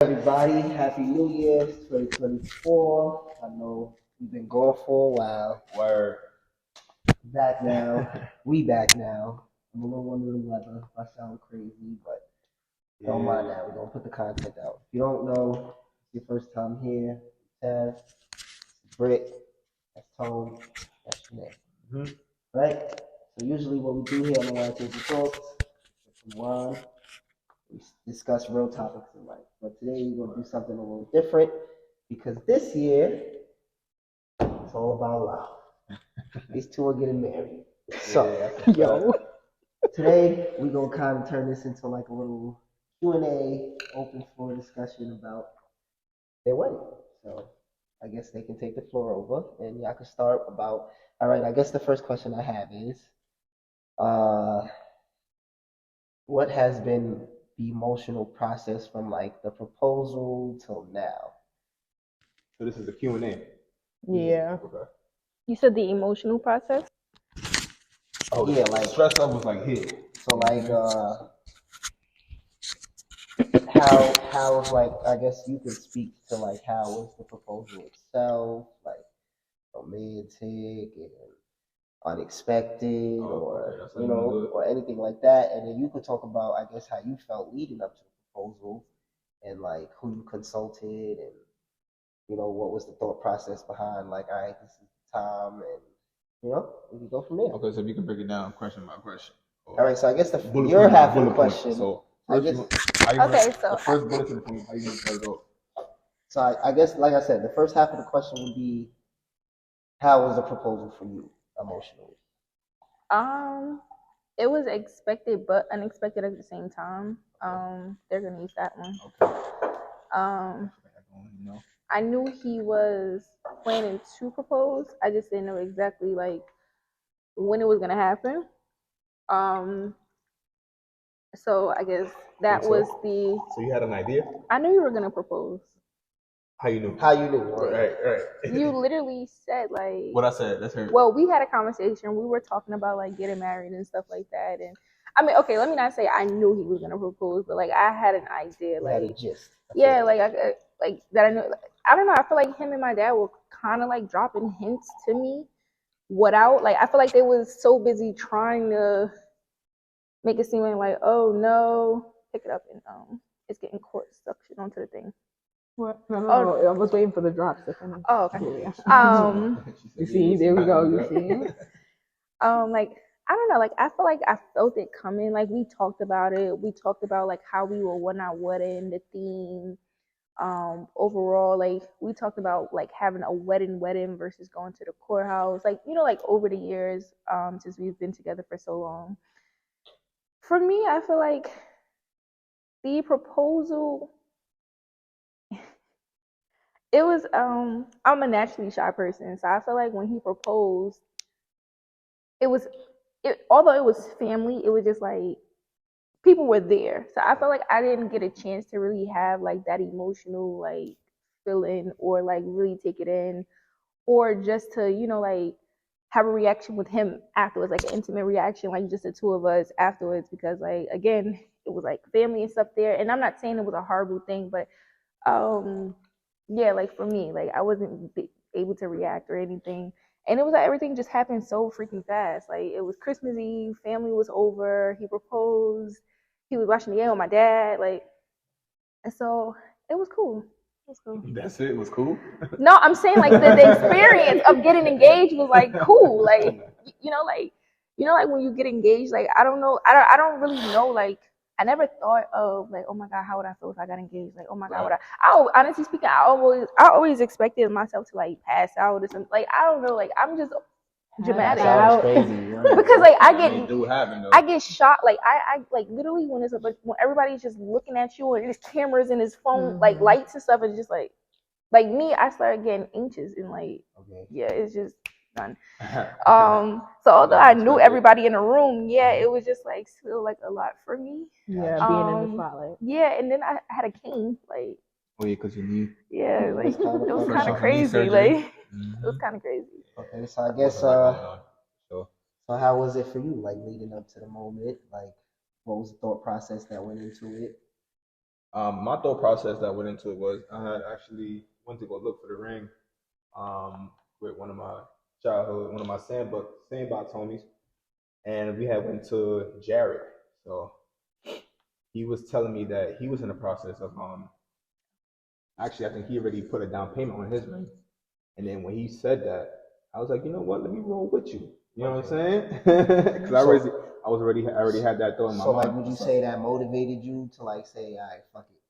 Everybody, Happy New Year, 2024. I know we've been gone for a while. Word. Back now. We back now. I'm a little under the weather. I sound crazy, but don't mind that. We're going to put the content out. If you don't know, it's your first time here. Tev, Britt, that's Tone, that's your name. Right? So usually what we do here on the Wine Table Talks, get some wine, we discuss real topics in life. But today we're going to do something a little different because this year it's all about love. These two are getting married. So, today we're going to kind of turn this into like a little Q&A, open floor discussion about their wedding. So, I guess they can take the floor over and y'all can start about. All right, I guess the first question I have is, what has been the emotional process from like the proposal till now? So this is a Q&A. Yeah. Okay. You said the emotional process? Oh yeah, like stress levels like here. So like how like I guess you could speak to like how was the proposal itself, like romantic and unexpected or you know, or anything like that, and then you could talk about I guess how you felt leading up to the proposal and like who you consulted and what was the thought process behind like, all right, this is the time, and we can go from there. Okay, so if you can break it down question by question. All right, so I guess your half of the question. So I first, Okay, so the first bullet point, how you gonna start it off? So I guess, like I said, the first half of the question would be, how was the proposal for you emotionally? It was expected but unexpected at the same time. They're gonna use that one. Okay. I knew he was planning to propose. I just didn't know exactly like when it was gonna happen. So I guess that was the. So you had an idea? I knew you were gonna propose. How you knew? Right. You literally said like. What I said. Let's hear it. Well, we had a conversation. We were talking about like getting married and stuff like that. And I mean, okay, let me not say I knew he was gonna propose, but like I had an idea. Like, had a gist. Yeah, like like that. I knew. I don't know. I feel like him and my dad were kind of like dropping hints to me. Without like, I feel like they was so busy trying to make it seem like, oh no, pick it up and it's getting cord suction onto the thing. What? No. I was waiting for the drops to finish. Oh, okay. Yeah. You see, there we go. You see. Like I don't know, like I feel like I felt it coming. Like we talked about it. We talked about like how we were one our wedding, the theme. Overall, like we talked about like having a wedding versus going to the courthouse. Like like over the years, since we've been together for so long. For me, I feel like the proposal. It was I'm a naturally shy person, so I feel like when he proposed, although it was family, it was just like people were there. So I felt like I didn't get a chance to really have like that emotional like feeling or like really take it in, or just to like have a reaction with him afterwards, like an intimate reaction, like just the two of us afterwards, because like again, it was like family and stuff there. And I'm not saying it was a horrible thing, but yeah, like for me, like I wasn't able to react or anything. And it was like everything just happened so freaking fast. Like it was Christmas Eve, family was over, he proposed, he was watching the game with my dad, like, and so it was cool. It was cool. That's it. It was cool. No, I'm saying like the experience of getting engaged was like cool. Like like when you get engaged, like I don't know, I don't really know, like I never thought of like, oh my God, how would I feel if I got engaged? Like, oh my God, honestly speaking, I always expected myself to like pass out or something. Like, I don't know, like I'm just dramatic. Because like I get shot. Like I like literally when when everybody's just looking at you and there's cameras in his phone, like lights and stuff, and just like me, I started getting anxious and like yeah, it's just done. So although I knew everybody in the room, yeah, it was just like still like a lot for me. Yeah, being in the spotlight. Yeah, and then I had a cane, like. Oh yeah, because you need. Yeah, like it was kind of crazy, like it was kind of crazy. Okay, so I guess so how was it for you, like leading up to the moment? Like, what was the thought process that went into it? My thought process that went into it was I had actually went to go look for the ring with one of my sandbox homies, and we had went to Jared. So he was telling me that he was in the process of actually I think he already put a down payment on his ring. And then when he said that, I was like, you know what, let me roll with you. You know what I'm saying? Because I already had that thought in my mind. So like, would you say that motivated you to like say, all right, fuck it?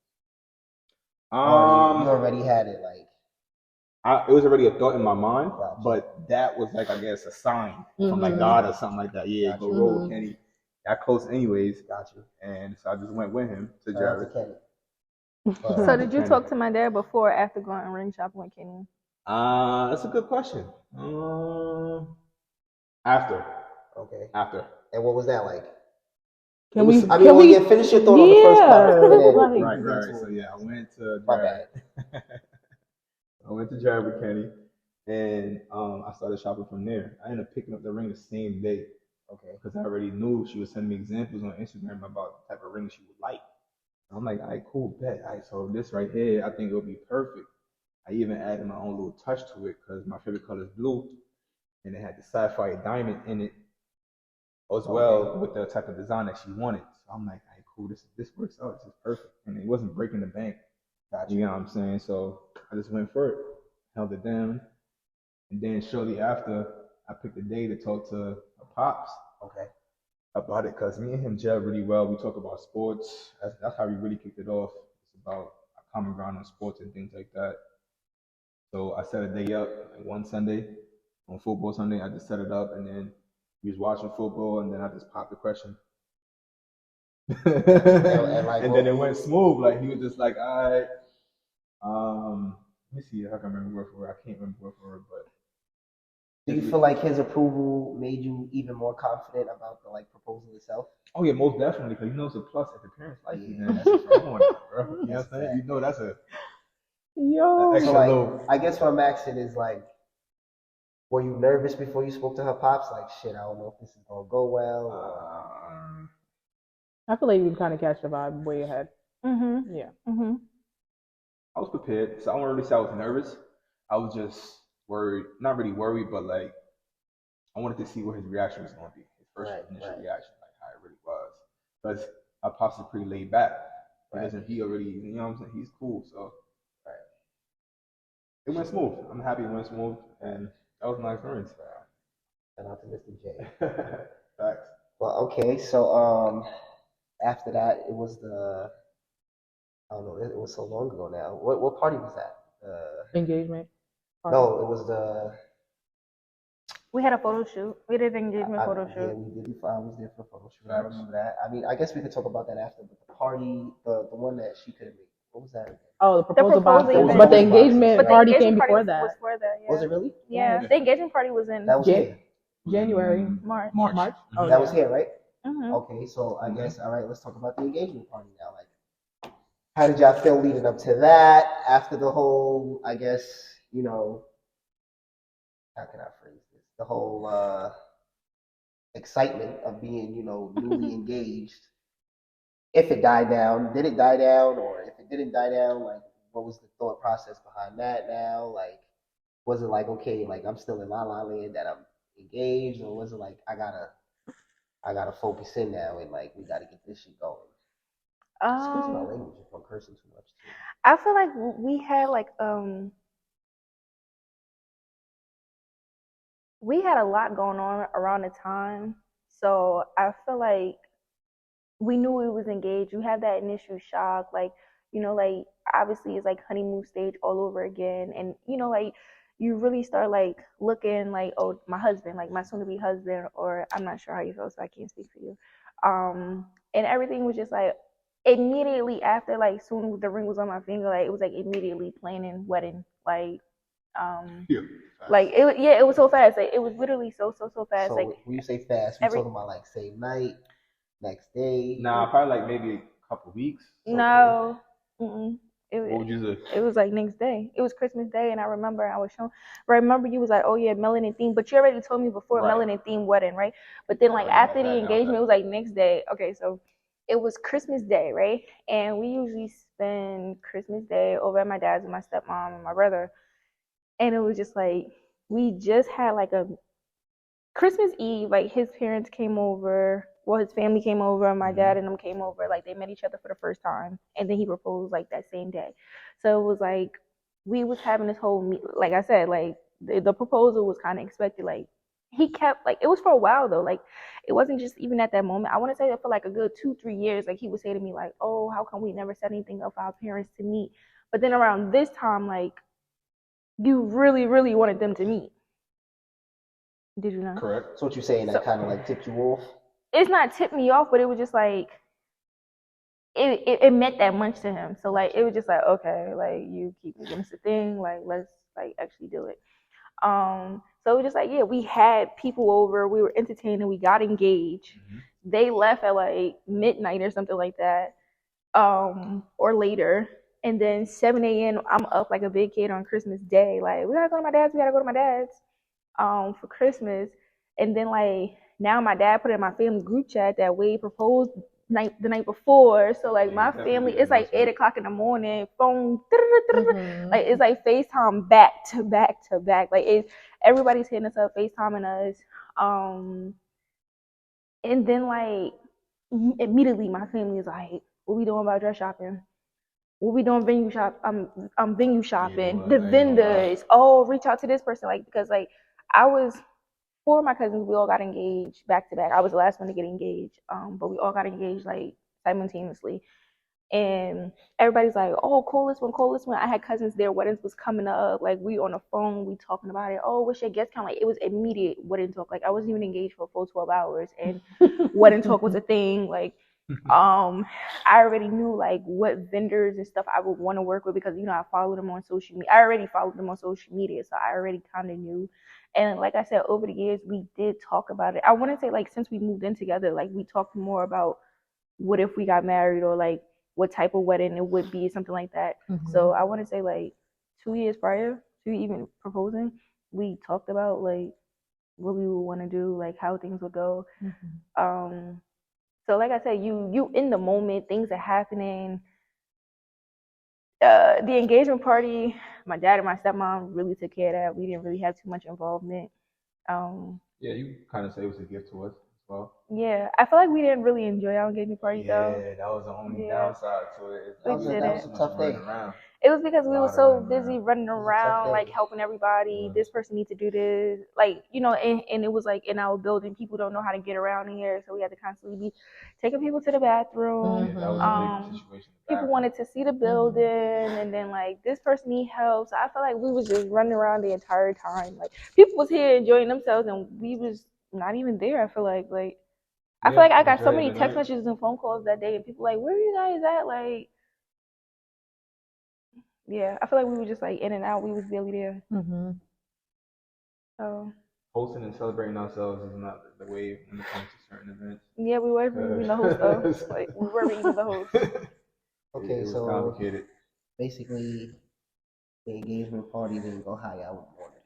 You already had it like. It was already a thought in my mind, but that was like, I guess, a sign from like God or something like that. Yeah, go roll with Kenny. That close anyways. Got you. And so I just went with him to Jared. So did you talk to my dad before or after going ring shopping with Kenny? That's a good question. After. Okay. After. And what was that like? Finish your thought on the first part. Right. So yeah, I went to Jared. I went to Jared with Kenny, and I started shopping from there. I ended up picking up the ring the same day. Okay. Because I already knew she was sending me examples on Instagram about the type of ring she would like. I'm like, all right, cool, bet. All right, so this right here, I think it'll be perfect. I even added my own little touch to it because my favorite color is blue, and it had the sapphire diamond in it as well with the type of design that she wanted. So I'm like, all right, cool, this works out. This is perfect, and it wasn't breaking the bank. You know what I'm saying? So I just went for it, held it down, and then shortly after, I picked a day to talk to her pops. Okay. About it, because me and him gel really well. We talk about sports. That's how we really kicked it off. It's about a common ground on sports and things like that. So I set a day up like one Sunday, on football Sunday. I just set it up, and then we was watching football, and then I just popped the question. And then it went smooth. Like he was just like, all right, let me see if I can remember word for word. I can't remember word for word, but. Do you feel like his approval made you even more confident about the like proposal itself? Oh yeah, most definitely. Because you know it's a plus if the parents like you, man. That's a come on, bro. You know what I'm saying? You know that's a So like, I guess what I'm asking is like, were you nervous before you spoke to her pops? Like, shit, I don't know if this is gonna go well. I feel like you can kind of catch the vibe way ahead. Yeah. I was prepared, so I won't really say I was nervous. I was just worried, not really worried, but like I wanted to see what his reaction was going to be. His first initial reaction, like how it really was. Because our pops is pretty laid back. Because he already, you know what I'm saying? He's cool, so it went smooth. I'm happy it went smooth, and that was my experience. Shout out to Mr. J. Facts. Well, okay, so after that, it was I don't know, it was so long ago now. What party was that? Engagement. Party. No, it was we had a photo shoot. We did an engagement photo shoot. Yeah, we did. I was there for the photo shoot. I remember that. I mean, I guess we could talk about that after. But the party, the one that she couldn't make. What was that? Oh, the proposal box. But the engagement party came before that. Was for that, yeah. Was it really? Yeah. The engagement party was in. That was here. March. Oh, that was here, right? Okay, so I guess all right. Let's talk about the engagement party now. Like, how did y'all feel leading up to that? After the whole, I guess, you know, how can I phrase this? The whole excitement of being, you know, newly engaged. If it died down, did it die down? Or if it didn't die down, like, what was the thought process behind that now? Like, was it like, okay, like I'm still in La La Land that I'm engaged, or was it like I gotta focus in now and like we gotta get this shit going? Excuse my language if I'm cursing too much. I feel like we had like we had a lot going on around the time, so I feel like we knew we was engaged. You had that initial shock, like, you know, like obviously it's like honeymoon stage all over again, and you know, like you really start like looking like, oh, my husband, like my soon to be husband, or I'm not sure how you feel, so I can't speak for you. And everything was just like immediately after, like soon as the ring was on my finger, like it was like immediately planning wedding, like like it was so fast. Like it was literally so fast. So like when you say fast, we talking about like same night, next day? Nah, probably like maybe a couple weeks. No. What would you say? It was like next day. It was Christmas Day, and I remember you was like, oh yeah, melanin theme, but you already told me before melanin theme wedding, right? But then like after the engagement, it was like next day. Okay, so it was Christmas Day, right? And we usually spend Christmas Day over at my dad's with my stepmom and my brother. And it was just like, we just had like a Christmas Eve, like his parents came over, well, his family came over, and my dad and them came over. Like they met each other for the first time, and then he proposed like that same day. So it was like we was having this whole like I said, like the proposal was kind of expected. Like he kept like it was for a while though. Like it wasn't just even at that moment. I want to say that for like a good 2-3 years, like he would say to me like, "Oh, how come we never said anything of our parents to meet?" But then around this time, like you really, really wanted them to meet. Did you not? Correct. So what you saying, that kind of like tipped you off? It's not tipped me off, but it was just like it meant that much to him. So like it was just like, okay, like you keep making this a thing, like let's like actually do it. So it was just like, yeah, we had people over, we were entertaining, we got engaged. They left at like midnight or something like that, or later. And then 7 a.m. I'm up like a big kid on Christmas Day. Like we gotta go to my dad's, for Christmas. And then like now my dad put it in my family group chat that Wade proposed the night before. So like my family, it's like 8 o'clock in the morning, phone, like it's like FaceTime back to back to back. Like everybody's hitting us up, FaceTiming us. And then like immediately my family is like, what we doing about dress shopping? What we doing venue shopping? The vendors, reach out to this person, like because like I was 4 of my cousins, we all got engaged back to back. I was the last one to get engaged, but we all got engaged like simultaneously. And everybody's like, "Oh, call this one." I had cousins, their weddings was coming up. Like we on the phone, we talking about it. Oh, what's your guest count? Like it was immediate wedding talk. Like I wasn't even engaged for a full 12 hours, and wedding talk was a thing. Like I already knew like what vendors and stuff I would want to work with because I followed them on social media. I already followed them on social media, so I already kind of knew. And like I said, over the years we did talk about it. I want to say like since we moved in together, like we talked more about what if we got married or like what type of wedding it would be, something like that. So I want to say like 2 years prior to even proposing, we talked about like what we would want to do, like how things would go. So like I said, you in the moment, things are happening. The engagement party, my dad and my stepmom really took care of that. We didn't really have too much involvement. Yeah, you kind of say it was a gift to us as well. Yeah, I feel like we didn't really enjoy our engagement party though. Yeah, that was the only downside to it. We didn't. That was a tough day. It was because we were so busy running around, like helping everybody. This person needs to do this, like and it was like in our building, people don't know how to get around here, so we had to constantly be taking people to the bathroom. Yeah, that was a big situation. People wanted to see the building, and then like this person need help, so I felt like we was just running around the entire time. Like people was here enjoying themselves, and we was not even there. I feel like I feel like I got so many text messages and phone calls that day, and people like, where are you guys at? Like. Yeah, I feel like we were just like in and out. We was barely there. So hosting and celebrating ourselves is not the way when it comes to certain events. Yeah, we weren't even the host though. Like we weren't even the host. Okay, it was so complicated. Basically, the engagement party didn't go how I wanted it.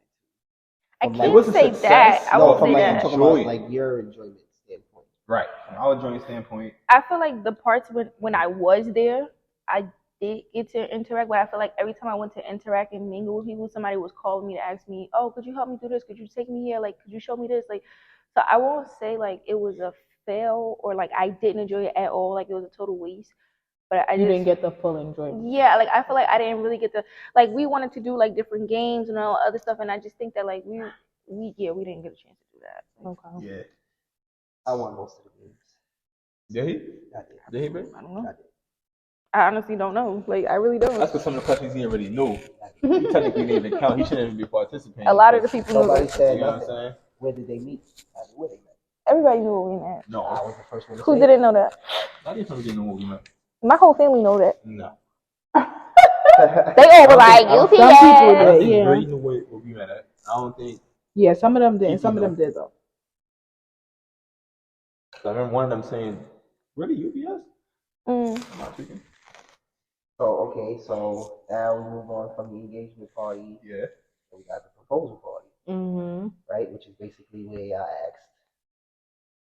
I can't say that. I won't say that. I'm talking about like your enjoyment standpoint. Right, from our enjoyment standpoint. I feel like the parts when I was there, I did get to interact, but I feel like every time I went to interact and mingle with people, somebody was calling me to ask me, "Oh, could you help me do this? Could you take me here? Like, could you show me this?" Like, so I won't say like it was a fail or like I didn't enjoy it at all. Like it was a total waste. But I didn't get the full enjoyment. Yeah, like I feel like I didn't really get the like we wanted to do like different games and all other stuff, and I just think that like we didn't get a chance to do that. Okay. Yeah. I won most of the games. Did he? I did. Did he, babe? I don't know. I honestly don't know. Like, I really don't. That's because some of the questions he already knew. He technically didn't even count. He shouldn't even be participating. A lot of the people knew. Nobody said you know nothing. what I'm saying? Where did they meet? Where they met? Everybody knew what we met. No. I was the first one to Who say didn't know that? I didn't really know what we met. My whole family know that. No. They all were like, you see some people that. did, yeah. Really knew what we met at. I don't think. Yeah, some of them did. Some of them did though. I remember one of them saying, "Really, UBS?" I'm not speaking. So now we move on from the engagement party. Yeah. And we got the proposal party. Right, which is basically where y'all asked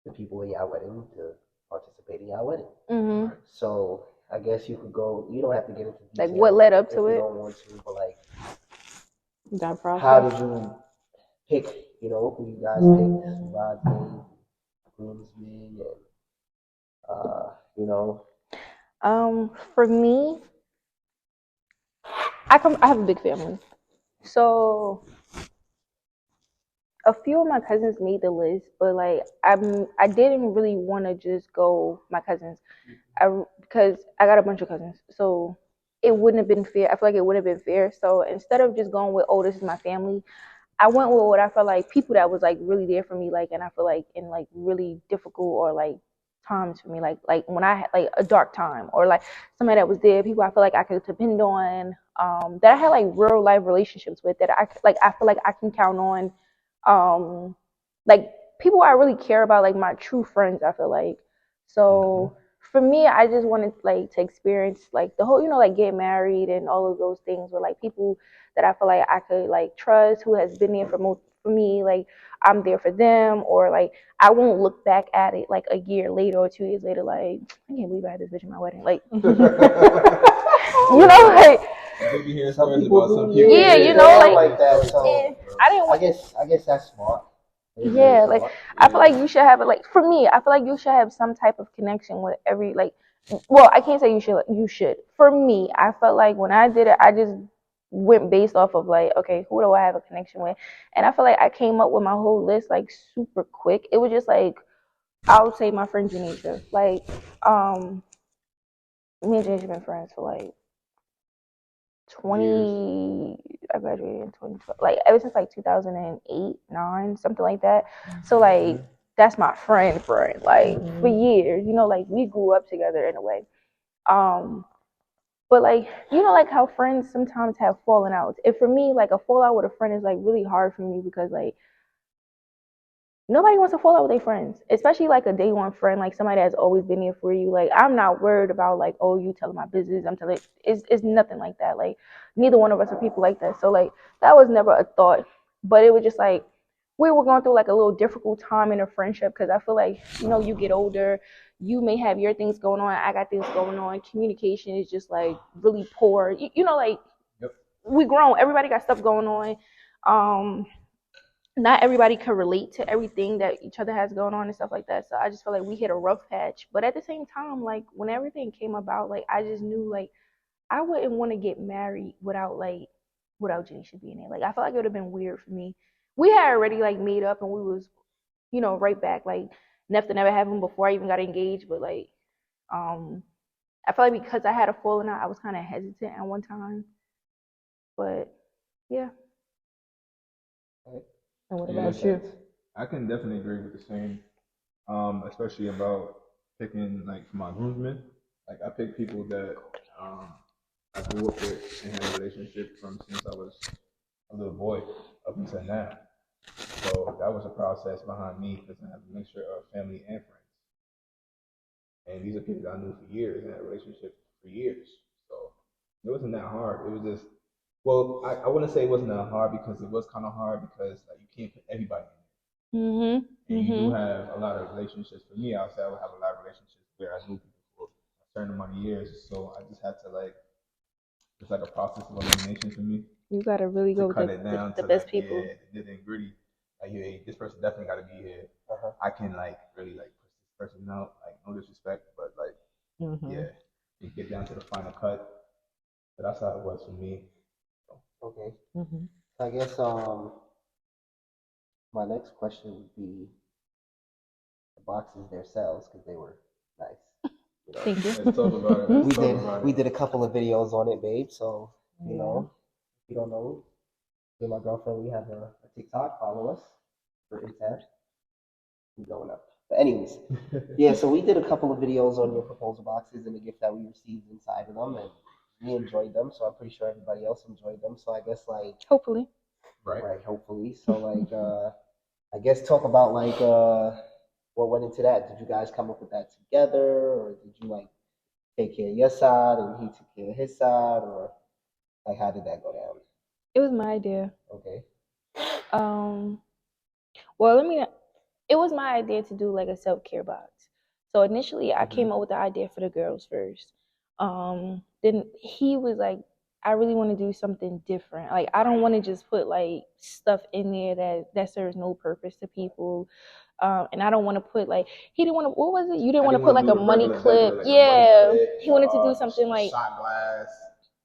the people in y'all wedding to participate in our wedding. Mm-hmm. So I guess you could go. You don't have to get into detail. Like what led up if to you it? don't want to, but like, That process. how did you pick? You know, who you guys picked, bridesmaids, groomsmen, and you know. For me, I have a big family, so a few of my cousins made the list, but like I didn't really want to just go my cousins, because I got a bunch of cousins, so it wouldn't have been fair. I feel like it wouldn't have been fair. So instead of just going with, oh, this is my family, I went with what I felt like people that was like really there for me, like, and I feel like in like really difficult or like times for me, like when I had like a dark time, or like somebody that was there, people I feel like I could depend on, that I had like real life relationships with, that I feel like I can count on, like people I really care about, like my true friends, I feel like. So for me, I just wanted like to experience like the whole, like get married and all of those things with like people that I feel like I could like trust, who has been there for me, like I'm there for them, or like I won't look back at it like a year later or 2 years later like, I can't believe I had this bitch in my wedding, like like Maybe hearing some stories people about some do, people. yeah, like that. So I didn't want. I guess that's smart. Yeah, like I feel like you should have it. Like for me, I feel like you should have some type of connection with every like. Well, I can't say you should. Like, you should. For me, I felt like when I did it, I just went based off of like, okay, who do I have a connection with? And I feel like I came up with my whole list like super quick. It was just like, I would say my friend Janisha. Like, me and Janisha been friends for like 20. I graduated in 2012, like ever since like 2008, 9, something like that. So like that's my friend, like for years, like we grew up together in a way. But like, like how friends sometimes have fallen out. And for me, like a fallout with a friend is like really hard for me, because like nobody wants to fall out with their friends, especially like a day one friend, like somebody that's always been there for you. Like I'm not worried about like, oh, you telling my business, I'm telling. It's nothing like that. Like neither one of us are people like that. So like that was never a thought. But it was just like we were going through like a little difficult time in a friendship, because I feel like you get older, you may have your things going on, I got things going on. Communication is just like really poor. Like we grown, everybody got stuff going on. Not everybody can relate to everything that each other has going on and stuff like that. So I just feel like we hit a rough patch. But at the same time, like when everything came about, like I just knew like I wouldn't want to get married without Janisha being there. Like I felt like it would have been weird for me. We had already like made up and we was, right back. Like nothing ever happened before I even got engaged. But like I felt like because I had a falling out, I was kinda hesitant at one time. But yeah. And what Yeah, about you? I can definitely agree with the same, especially about picking like for my groomsmen. Like I pick people that I grew up with and had a relationship from since I was a little boy up until now. So that was a process behind me, because I have a mixture of family and friends. And these are people that I knew for years and had relationships for years. So it wasn't that hard. It was just, well, I wouldn't say it wasn't that hard, because it was kind of hard because like you can't put everybody in. Mhm. And you do have a lot of relationships. For me, I would say I would have a lot of relationships where I knew people for a certain amount of years. So I just had to like, it's like a process of elimination for me You gotta really to go cut with it down the to best like, people. yeah, the nitty and gritty. Like, hey, this person definitely got to be here. I can like really like push this person out, like no disrespect, but like, yeah, you get down to the final cut. So that's how it was for me. Okay. I guess my next question would be the boxes themselves, because they were nice. Thank you. Let's talk about it. We did a couple of videos on it, babe. So if you don't know, me and my girlfriend, we have a TikTok. Follow us, Brittandtev. We're going up. But anyways, yeah. So we did a couple of videos on your proposal boxes and the gift that we received inside of them, and we enjoyed them. So I'm pretty sure everybody else enjoyed them. So I guess like Hopefully. right, hopefully. So like I guess talk about like what went into that. Did you guys come up with that together, or did you like take care of your side and he took care of his side, or like how did that go down? It was my idea. Okay. Um, well, it was my idea to do like a self-care box. So initially, I came up with the idea for the girls first. Then he was like, I really want to do something different. Like, I don't want to just put like stuff in there that serves no purpose to people. And I don't want to put like, he didn't want to, what was it? You didn't want to put like a money clip. Yeah. He wanted to do something like shot glass.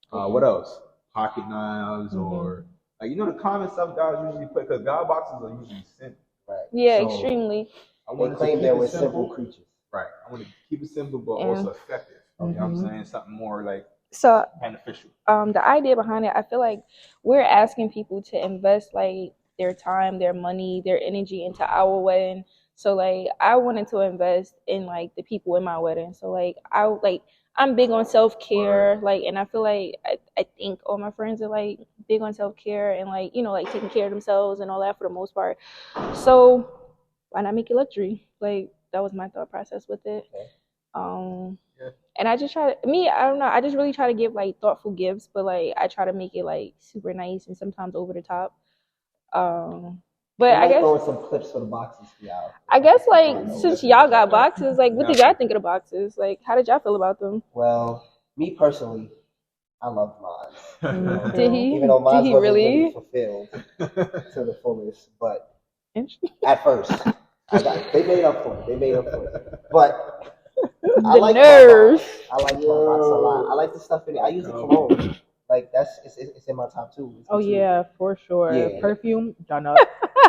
What else? Pocket knives or like, you know, the common stuff guys usually put, because God boxes are usually simple. Right. Yeah, So, extremely. They claim there were simple creatures. Right. I want to keep it simple, but also effective. You know what I'm saying? Something more like beneficial. The idea behind it, I feel like we're asking people to invest like their time, their money, their energy into our wedding. So like I wanted to invest in like the people in my wedding. So like I'm big on self-care, like, and I feel like I think all my friends are like big on self-care and like, you know, like taking care of themselves and all that for the most part. So why not make it luxury? Like that was my thought process with it. And I just I don't know, I just really try to give like thoughtful gifts, but like I try to make it like super nice and sometimes over the top. But I guess throwing some clips for the boxes for y'all. I guess like since y'all got boxes, like what did y'all think of the boxes? Like how did y'all feel about them? Well, me personally, I loved mine. Did he? Even though mine wasn't really fulfilled to the fullest, but at first, they made up for it. But I like nerves. I like my box a lot. I like the stuff in it. I use the cologne. Like it's in my top 2. Yeah, for sure. Yeah. Perfume, done up.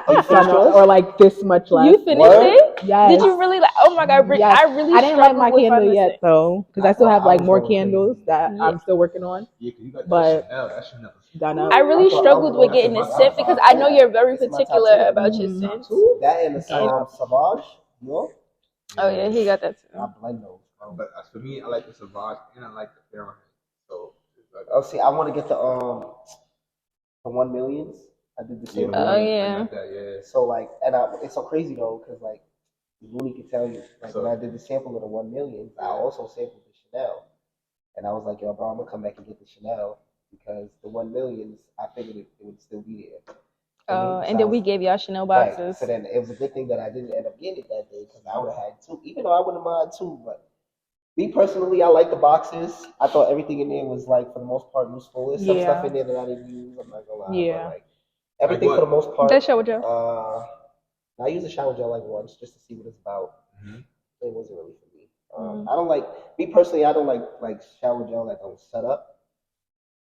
Or like this much left. You finished it? Yes. Did you really like? Oh my God, yes. I really. I didn't light my candle yet though, because I still have like more candles that I'm still working on. Yeah, you got but that Chanel. Done up. I really struggled with getting the scent because I know you're very particular about your scents. That and the Savage, you know? Oh yeah, he got that too. I blend those. But as for me, I like the Savage and I like the Fahrenheit. So. See, I want to get the 1 millions. I did the same. Oh yeah. So like, and it's so crazy though, because like, Mooney could tell you, like when I did the sample of the 1 millions, I also sampled the Chanel, and I was like, yo, bro, I'm gonna come back and get the Chanel because the 1 millions, I figured it would still be there. And then we gave y'all Chanel boxes. Right. So then it was a good thing that I didn't end up getting it that day because I would have had 2, even though I wouldn't mind 2, but. Me personally, I like the boxes. I thought everything in there was like for the most part useful. There's some stuff in there that I didn't use. I'm not gonna lie. Yeah. But, like everything for the most part. That shower gel. I use a shower gel like once just to see what it's about. It wasn't really for me. I don't like me personally. I don't like shower gel that don't set up.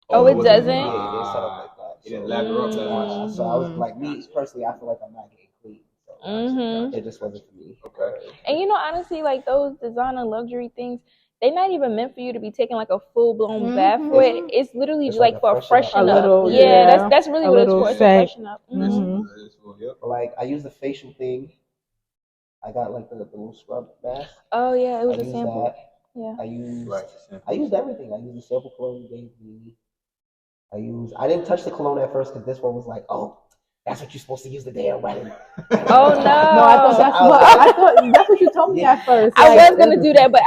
Oh, it doesn't. Yeah, it didn't set up like that. It didn't lather up that much. So I was like me personally. I feel like I'm not getting clean. So it just wasn't for me. Okay. And you know, honestly, like those designer luxury things, they're not even meant for you to be taking like a full blown bath with. It's literally just like for a freshen up. Little, that's really what it's for. It's a freshen up. But like I use the facial thing. I got like the little scrub mask. Oh yeah, it was I a used sample. That. Yeah. I used everything. I used the sample cologne you gave me. I didn't touch the cologne at first because this one was like, oh, that's what you're supposed to use the day of wedding. Oh no! No, I thought that's what you told me at first. I was gonna do that, but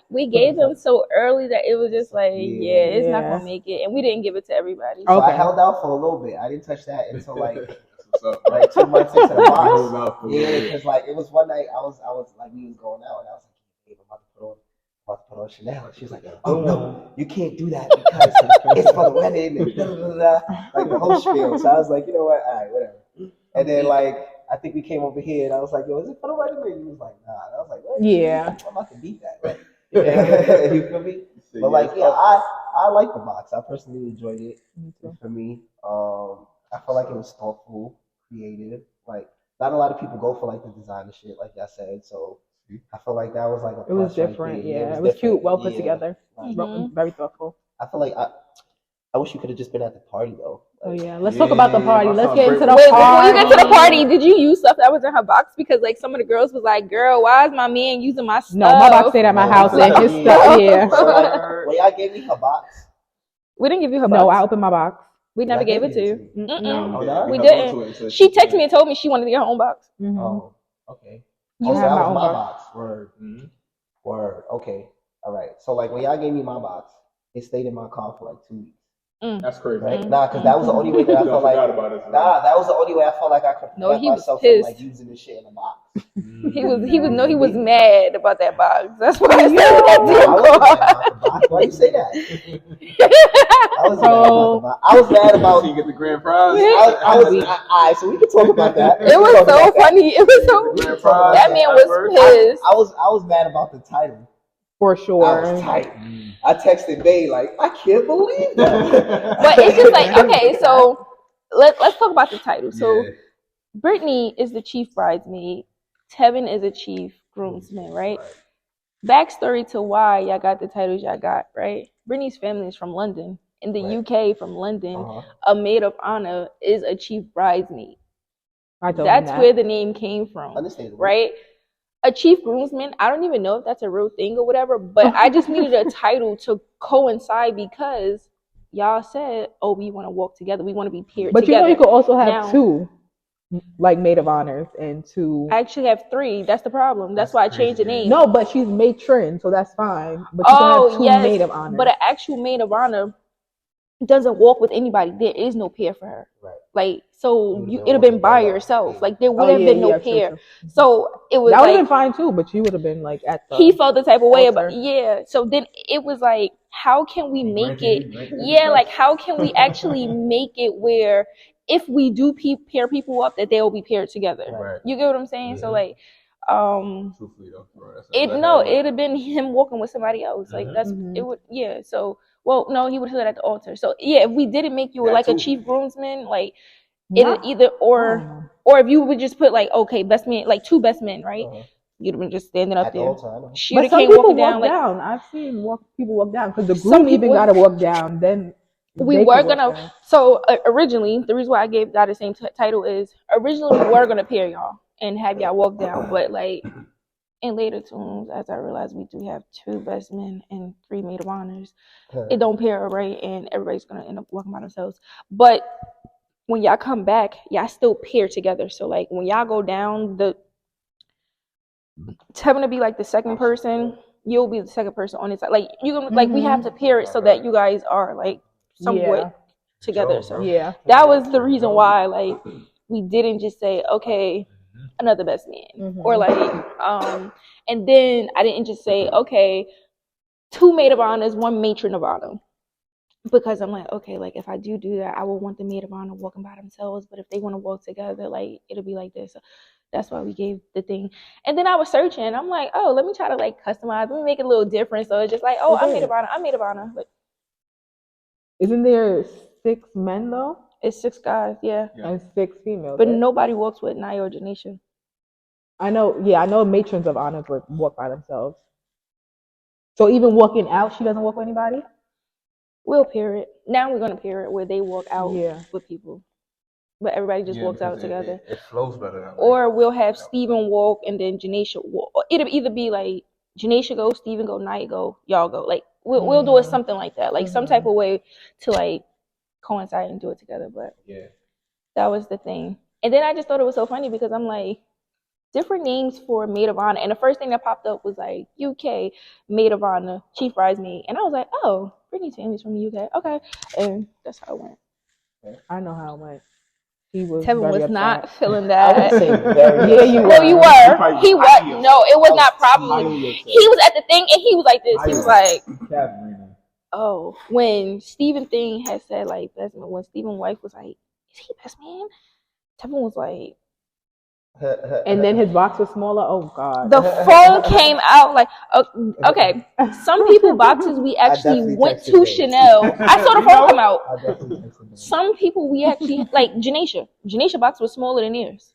we gave them so early that it was just like, it's not gonna make it, and we didn't give it to everybody. So I held out for a little bit. I didn't touch that until like 2 months into the box. Yeah, because like it was one night I was like we was going out and I was like, hey, I'm about to put on Chanel. She was like, oh no, you can't do that because it's for the wedding and like the whole spiel. So I was like, you know what, all right, whatever. And then like I think we came over here and I was like, yo, is it for the wedding? And he was like, nah. And I was like, what? Yeah. I'm about to beat that. Right? You feel me? But like, yeah, I like the box. I personally enjoyed it. For me, I felt like it was thoughtful, creative. Like not a lot of people go for like the designer shit, like I said. So I feel like that was like it was different. It was cute, well put together, very thoughtful. I feel like I wish you could have just been at the party though. Like, let's talk about the party. Let's get into the party. Before you get to the party, did you use stuff that was in her box? Because like some of the girls was like, "Girl, why is my man using my stuff?" No, my box stayed at my house and his stuff. Yeah. So, like, when y'all gave me her box, we didn't give you her box. No, I opened my box. We never gave it to you. No, we didn't. She texted me and told me she wanted to get her own box. Oh, okay. You have that my was own my box. Word. Okay. All right. So like when y'all gave me my box, it stayed in my car for like 2 weeks. That's crazy. Right? Nah, because that was the only way that I felt like. That was the only way I felt like I could prevent myself from like using this shit in a box. He was mad about that box. That's why I said that damn box. Why you say that? I was mad about the box. I was mad about. So you get the grand prize. I was. Alright, so we can talk about that. It was so funny. It was so. That man was pissed. I was mad about the title. For sure. I was tight. I texted Bay like, I can't believe that. But it's just like, okay, so let's talk about the title. So Brittany is the chief bridesmaid. Tevin is a chief groomsman, right? Backstory to why y'all got the titles y'all got, right? Brittany's family is from London. In the UK, from London, a maid of honor is a chief bridesmaid. That's where the name came from, right? A chief groomsman, I don't even know if that's a real thing or whatever, but I just needed a title to coincide because y'all said, oh, we want to walk together. We want to be paired but together. But you could also have two, like maid of honors and two. I actually have three. That's the problem. That's why I changed the name. No, but she's matron, so that's fine. But you can have two maid of honors. But an actual maid of honor doesn't walk with anybody. There is no pair for her. Right. Like, so it'd have been by yourself. Like, there would have been no pair. True. So it was that would have been fine too, but you would have been like at the. He felt the type of way about So then it was like, how can we make it? Like how can we actually make it where if we do pair people up, that they will be paired together? Right. You get what I'm saying? So like, it'd have been him walking with somebody else. Like that's it would So. Well, no, he would have it at the altar. So if we didn't make you like a chief groomsman, like it either or if you would just put like best man, like two best men, right? You'd have been just standing up there. She but some people walk down. I've seen people walk down because the groom even got to walk down. Then we were gonna. So originally, the reason why I gave that the same title is originally we were gonna pair y'all and have y'all walk down, but like. In later tunes, as I realized we do have two best men and three maid of honors, it don't pair right, and everybody's gonna end up walking by themselves. But when y'all come back, y'all still pair together. So like when y'all go down, Tevin to be like the second person, you'll be the second person on his side. Like you can like we have to pair it so that you guys are like somewhat together. So that was the reason why like we didn't just say another best man or like and then I didn't just say two maid of honors, one matron of honor, because I'm like like if I do that I will want the maid of honor walking by themselves, but if they want to walk together like it'll be like this. So that's why we gave the thing. And then I was searching, I'm like let me try to like customize, let me make it a little different, so it's just like I'm maid of honor. But isn't there 6 men though? It's 6 guys, and 6 females. But nobody walks with Naya or Janisha. I know matrons of honors would walk by themselves. So even walking out, she doesn't walk with anybody? We'll pair it. Now we're gonna pair it where they walk out with people. But everybody just walks out together. It flows better that way. Or we'll have Steven walk and then Janisha walk. It'll either be like Janisha go, Steven go, Naya go, y'all go. Like we'll do it something like that. Like some type of way to like coincide and do it together. But that was the thing. And then I just thought it was so funny because I'm like, different names for maid of honor, and the first thing that popped up was like UK maid of honor, chief bridesmaid, and I was like, oh, Brittany's family's from the UK, and that's how it went. I know how it went. Tevin was not feeling that. I would say very you were. He was. No, it was not probably. He was at the thing, and he was like this. He was like, when Steven thing had said like best man, when Steven's wife was like, is he best man? Tevin was like. And then his box was smaller. Oh God! The phone came out like Some people boxes we actually went to Chanel. I saw the phone come out. Some people we actually like Janisha. Janisha box was smaller than theirs,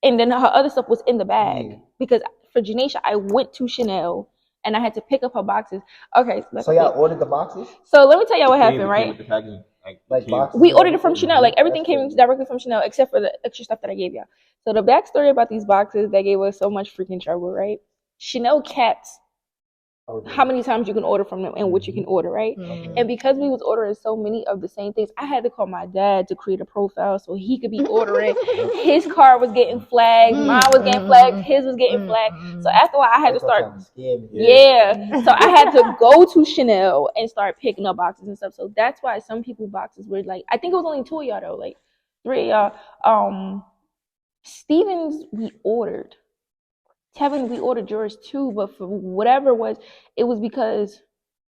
and then her other stuff was in the bag because for Janisha I went to Chanel and I had to pick up her boxes. So y'all ordered the boxes? So let me tell y'all what happened, right? We ordered it from Chanel. Like everything came directly from Chanel except for the extra stuff that I gave y'all. So the backstory about these boxes that gave us so much freaking trouble, right? Chanel kept how many times you can order from them and what you can order, right? And because we was ordering so many of the same things, I had to call my dad to create a profile so he could be ordering. His card was getting flagged, mine was getting flagged, his was getting flagged. So after a while, I had to start. Yeah. So I had to go to Chanel and start picking up boxes and stuff. So that's why some people's boxes were like, I think it was only 2 of y'all though, like 3 of y'all. Stevens, we ordered. Tevin, we ordered yours too, but for whatever it was because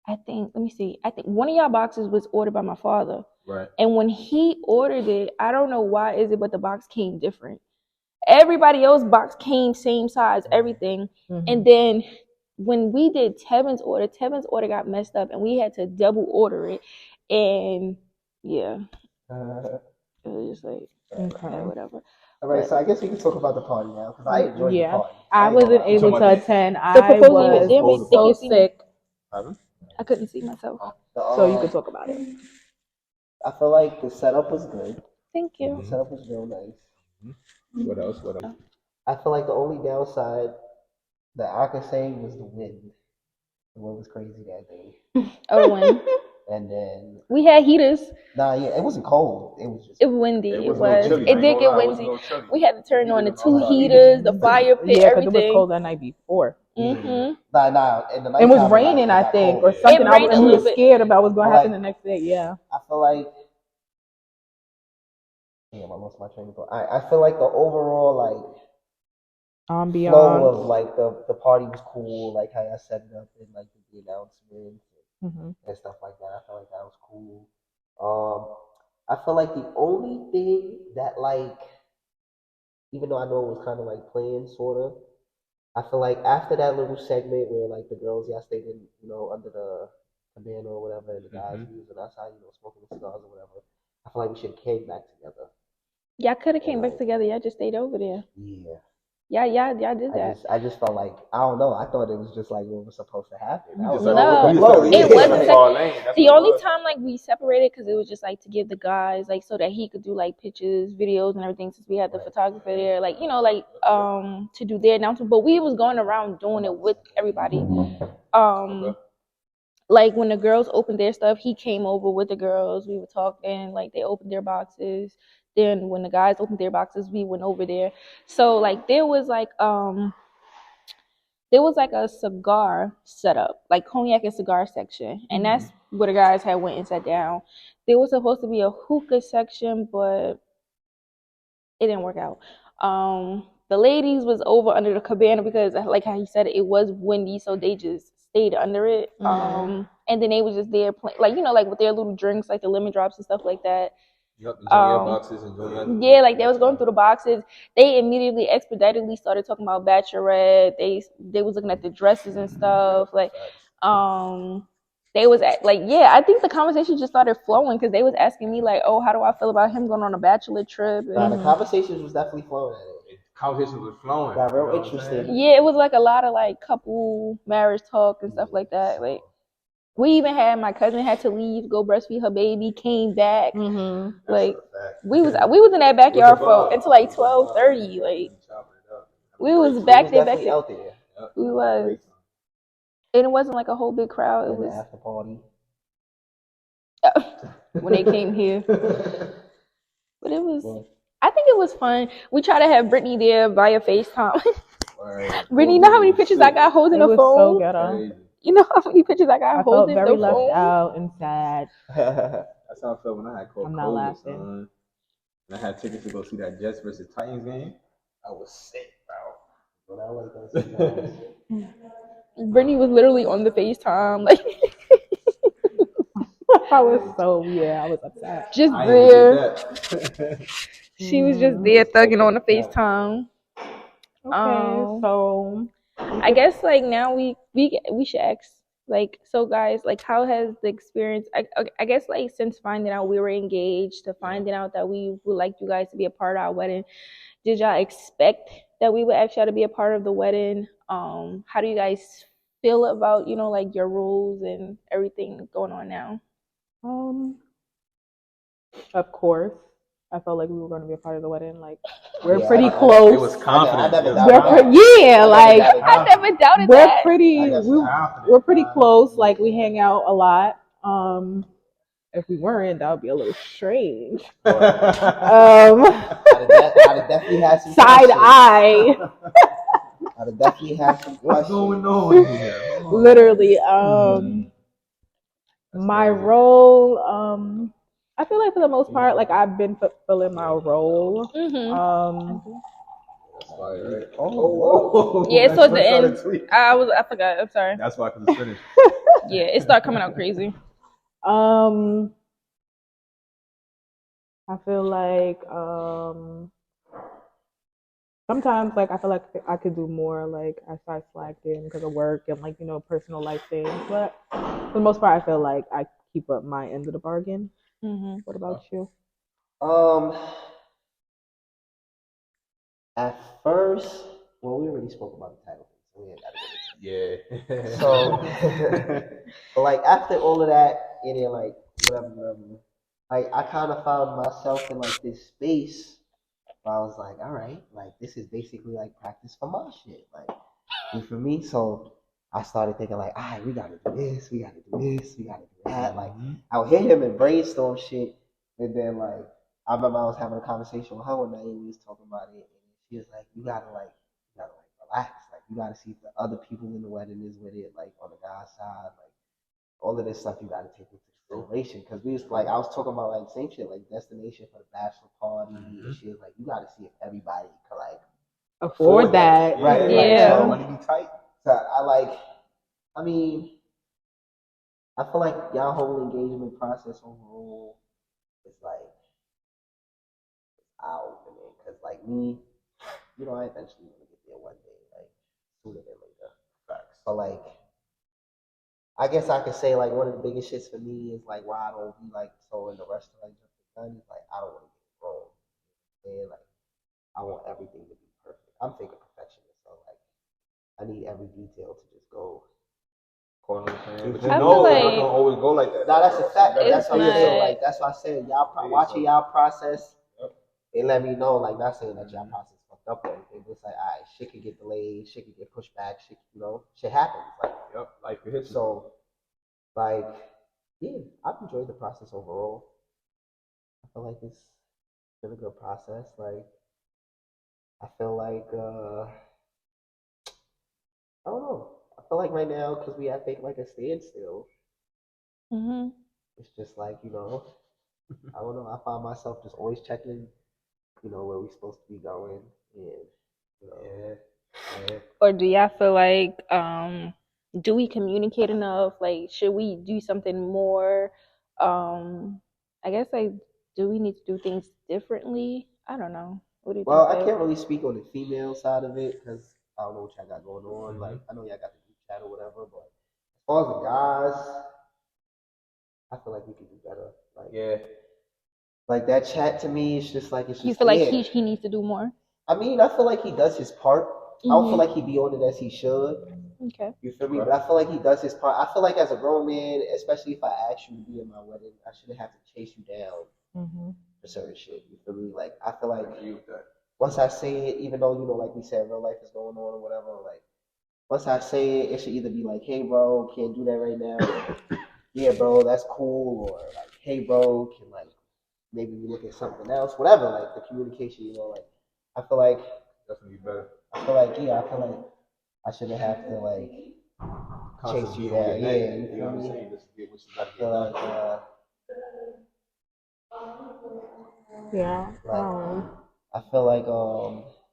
I think one of y'all boxes was ordered by my father. Right. And when he ordered it, I don't know why is it, but the box came different. Everybody else's box came same size, everything. And then when we did Tevin's order got messed up and we had to double order it. And yeah. It was just like, yeah, whatever. All right, so I guess we can talk about the party now because I enjoyed the party. I wasn't able to attend. The proposal was so sick. I couldn't see myself. So you could talk about it. I feel like the setup was good. Thank you. The setup was real nice. What else? I feel like the only downside that I could say was the wind. The wind was crazy that day. Oh, the wind. And then we had heaters. Nah, yeah, it wasn't cold. It was just windy. It did get windy. We had to turn on the 2 heaters, the fire pit, everything. Because it was cold that night before. Nah. In the it was raining, I think, or something. I was scared about what's going to happen the next day. Yeah. I feel like. Damn, I lost my train of thought. I feel like the overall ambiance flow of like the party was cool, like how I set it up and like the announcements and stuff like that. I felt like that was cool. I feel like the only thing that even though I know it was kind of like planned, sort of, I feel like after that little segment where like the girls stayed in, under the cabana or whatever, and the guys were using outside, smoking the cigars or whatever. I feel like we should have came back together. Y'all could have came back together. Y'all just stayed over there. Yeah. Y'all did that. I just felt like, I don't know. I thought it was just like what was supposed to happen. No, it wasn't. The only time we separated because it was just to give the guys so that he could do pictures, videos, and everything since we had the photographer there, to do their announcement. But we was going around doing it with everybody. When the girls opened their stuff, he came over with the girls. We were talking, they opened their boxes. Then when the guys opened their boxes, we went over there. So there was a cigar setup, cognac and cigar section, and that's where the guys had went and sat down. There was supposed to be a hookah section, but it didn't work out. The ladies was over under the cabana because, like how he said, it was windy, so they just stayed under it. And then they was just there playing, with their little drinks, the lemon drops and stuff like that. Yep, boxes and yeah, they was going through the boxes. They immediately expeditedly started talking about bachelorette. They was looking at the dresses and stuff. They was I think the conversation just started flowing because they was asking me oh, how do I feel about him going on a bachelor trip? And the conversations was definitely flowing. Conversations was flowing. Got real interesting. Yeah, it was a lot of couple marriage talk and stuff like that. We even had my cousin had to leave, go breastfeed her baby, came back. We was in that backyard until 12:30. We was back there. We was, and it wasn't a whole big crowd. It was after party when they came here, but it was. I think it was fun. We tried to have Brittany there via FaceTime. Brittany, you know how many pictures I got holding the phone? So ghetto. You know how many pictures I got holding the phone? I felt very left out and sad. That's how I felt when I had called. I'm not laughing. And I had tickets to go see that Jets versus Titans game. I was sick, bro. Brittany was literally on the FaceTime, I was upset. Just there. She was just there thugging on the FaceTime. Okay, so I guess now we should ask so guys, how has the experience, I guess since finding out we were engaged to finding out that we would like you guys to be a part of our wedding, did y'all expect that we would ask y'all to be a part of the wedding? How do you guys feel about your rules and everything going on now? Of course I felt like we were going to be a part of the wedding. Like, we're Yeah, pretty I close. It was confident. I never It was doubted confident. Yeah, I like never doubted I never doubted we're that. pretty. That's We're pretty close. Like, we hang out a lot. If we weren't, that would be a little strange. I'd have definitely had some Side questions. eye. I'd have definitely had some What's questions. going on here? Literally. My crazy. role. I feel like for the most part, like I've been fulfilling my role. That's fire, right? Oh, Yeah, it's towards the That's end. what I forgot. I'm sorry. That's why, because it's finished. Yeah, it started coming out crazy. I feel like sometimes like I feel like I could do more. Like I start slacking because of work and like personal life things. But for the most part, I feel like I keep up my end of the bargain. What about you? At first, well, we already spoke about the title, so we ain't gotta get into it. Yeah. So, but like after all of that, and then like whatever, like I kind of found myself in like this space where I was like, all right, like this is basically like practice for my shit, like you feel me? So I started thinking like, all right, we gotta do this, we gotta do this, we gotta do that. Like I would hear him and brainstorm shit, and then like I remember I was having a conversation with her one night, and we was talking about it, and she was like, you gotta like relax, like you gotta see if the other people in the wedding is with it, like on the guy's side, like all of this stuff you gotta take into consideration. Because we was like, I was talking about like same shit, like destination for the bachelor party, and she was like, you gotta see if everybody can like Afford that. right? Yeah. So, Money be tight. so I mean, I feel like y'all whole engagement process overall is like out, man. Because like me, I eventually want to get there one day, like sooner than later. Facts. But like, I guess I could say like one of the biggest shits for me is like why I don't be like so in the rush to like jump the gun. Is like I don't want to get it wrong, and like I want everything to be perfect. I'm thinking perfectionist, so like I need every detail to just go. According to the plan. But I you feel know, like- it don't always go like that. Nah, that's a fact. It's That's what I'm saying. not- Like that's why I said watching y'all process. It let me know, like not saying that y'all process fucked up or anything. But it's like, all right, shit could get delayed, shit could get pushed back, shit happens. Like Life could hit you. so, like yeah, I've enjoyed the process overall. I feel like it's been a good process. Like I feel like I don't know. I feel like right now because we have like a standstill. It's just like I don't know. I find myself just always checking, where we supposed to be going, and yeah. Or do y'all feel like do we communicate enough? Like should we do something more? I guess like do we need to do things differently? I don't know. What do you Well, think? I can't really speak on the female side of it because I don't know what y'all got going on. Like I know y'all got the group chat or whatever, but as far as the guys, I feel like we could do better. Like Yeah. like that chat to me, it's just like it's just. You feel like yeah. he needs to do more? I mean, I feel like he does his part. I don't feel like he be on it as he should. Okay. You feel me? But I feel like he does his part. I feel like as a grown man, especially if I ask you to be in my wedding, I shouldn't have to chase you down for certain shit. You feel me? Like I feel like once I say it, even though like we said, real life is going on or whatever. Like once I say it, it should either be like, "Hey, bro, can't do that right now." Or, yeah, bro, that's cool. Or like, "Hey, bro, can like maybe we look at something else?" Whatever. Like the communication, like I feel like Definitely better. I feel like I shouldn't have to like chase you down. Yeah, you feel me? I feel like Yeah. I feel like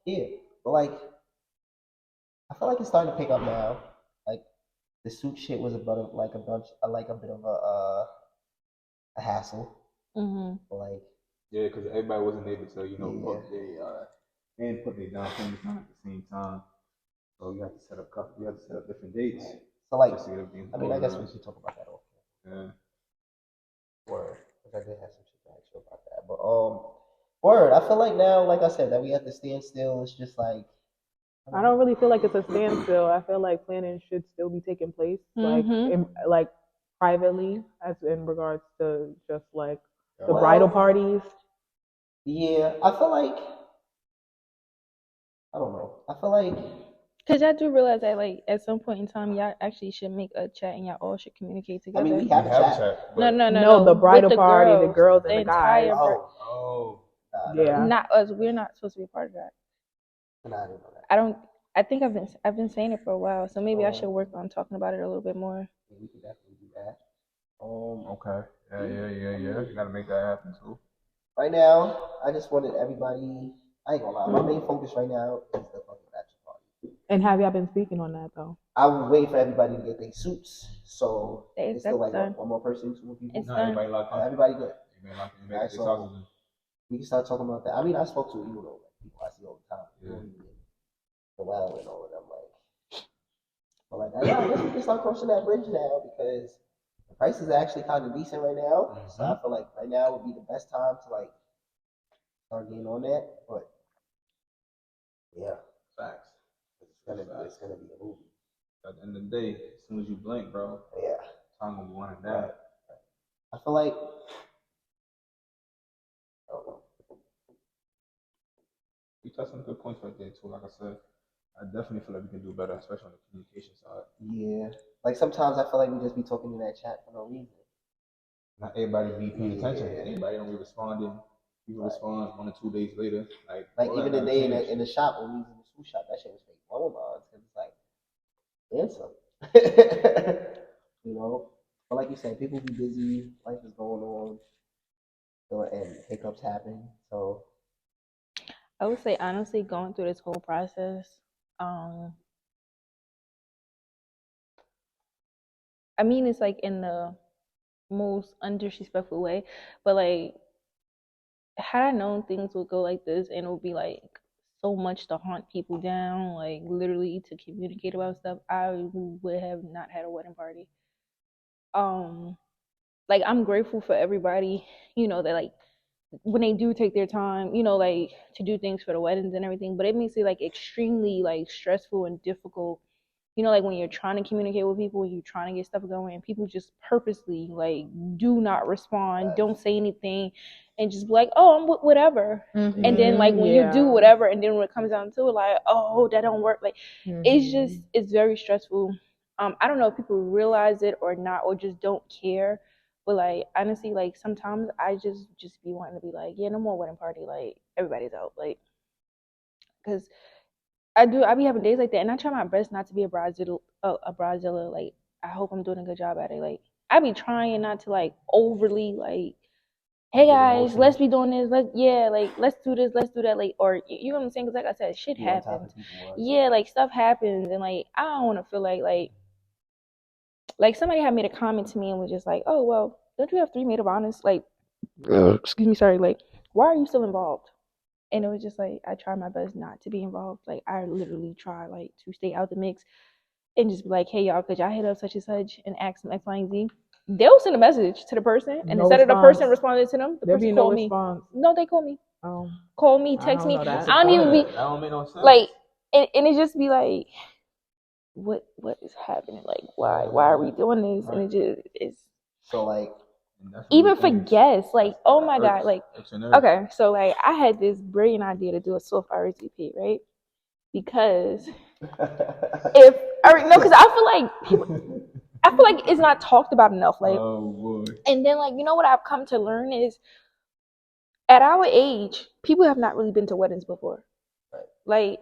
yeah, but like I feel like it's starting to pick up now. Like the suit shit was a bit of like a bit of a hassle. But like Yeah, because everybody wasn't able to, Yeah. put they didn't put their down payments down at the same time. So you have to set up different dates. so like just to get everything I mean I guess we organized. should talk about that also. Yeah. Word. Because I did have some shit to ask you about that. But word, I feel like now, like I said, that we have to stand still. It's just like I don't really feel like it's a standstill. I feel like planning should still be taking place, like privately, as in regards to just like the bridal parties. Yeah, I feel like I don't know. I feel like Cause I do realize that like at some point in time y'all actually should make a chat and y'all all should communicate I mean together. we have a chat. No, but No, the with bridal the party, the girls, girls the and the guys. entire oh, Yeah. not us. We're not supposed to be a part of that. Nah, I didn't know that. I don't. I think I've been saying it for a while, so maybe I Oh. should work on talking about it a little bit more. Yeah, we could definitely do that. okay. Yeah. You gotta make that happen too. Right now, I just wanted everybody. I ain't gonna lie. My main focus right now is the fucking bachelor party. And have y'all been speaking on that though? I was waiting for everybody to get their suits, so it's still like done. one more person, 2 more people. It's No, done. everybody locked in. Everybody good. Everybody locked in. Alright, so we can start talking about that. I mean, I spoke to like, people I see all the time. Well, and all of them, but like, I guess we can start crossing that bridge now because the prices are actually kind of decent right now. So I feel like right now would be the best time to like start getting on that. But yeah, Facts. it's gonna be a movie. At the end of the day, as soon as you blink, bro, Yeah, time gonna be winding down. right. I feel like I don't know. You touched on good points right there too. Like I said, I definitely feel like we can do better, especially on the communication side. Yeah, like sometimes I feel like we just be talking in that chat for no reason. Not everybody be paying attention. Yeah. Everybody don't be responding. People respond 1 or 2 days later. Like even the day in the shop when we was in the school shop, that shit was fake blowing minds because it's like answer. You know, but like you said, people be busy, life is going on, and hiccups happen. So I would say honestly, going through this whole process, I mean it's like in the most undisrespectful way, but like had I known things would go like this and it would be like so much to hunt people down, like literally to communicate about stuff, I would have not had a wedding party. Like I'm grateful for everybody, that like when they do take their time, like to do things for the weddings and everything, but it makes it like extremely like stressful and difficult, like when you're trying to communicate with people and you're trying to get stuff going and people just purposely like do not respond, don't say anything, and just be like, oh, I'm whatever. Mm-hmm. And then like when you do whatever and then when it comes down to it, like, oh, that don't work, like it's very stressful. I don't know if people realize it or not or just don't care. But like honestly, like sometimes I just be wanting to be like, yeah, no more wedding party. Like everybody's out, like, because I be having days like that, and I try my best not to be a bridezilla. Like I hope I'm doing a good job at it. Like I be trying not to like overly like, hey guys, let's be doing this. Let's do this, let's do that. Like or you know what I'm saying? Because like I said, shit happens. Yeah, like stuff happens, and like I don't want to feel like somebody had made a comment to me and was just like, oh, well, don't you have 3 maid of honors? Like, excuse me, sorry, like, why are you still involved? And it was just like, I try my best not to be involved. Like, I literally try, like, to stay out the mix and just be like, hey, y'all, could y'all hit up such and such and ask them X, Y, and Z? They'll send a message to the person, and instead of the person responding to them, the person call me. No, they call me. Oh. Call me, text me. I don't even be, that don't make no sense. like, and it just be like, what is happening? Like why are we doing this? And it just is so like even for guests, like oh my god, like okay, so like I had this brilliant idea to do a soft RSVP, right? Because because I feel like it's not talked about enough, like oh boy. And then like what I've come to learn is at our age, people have not really been to weddings before, right? Like.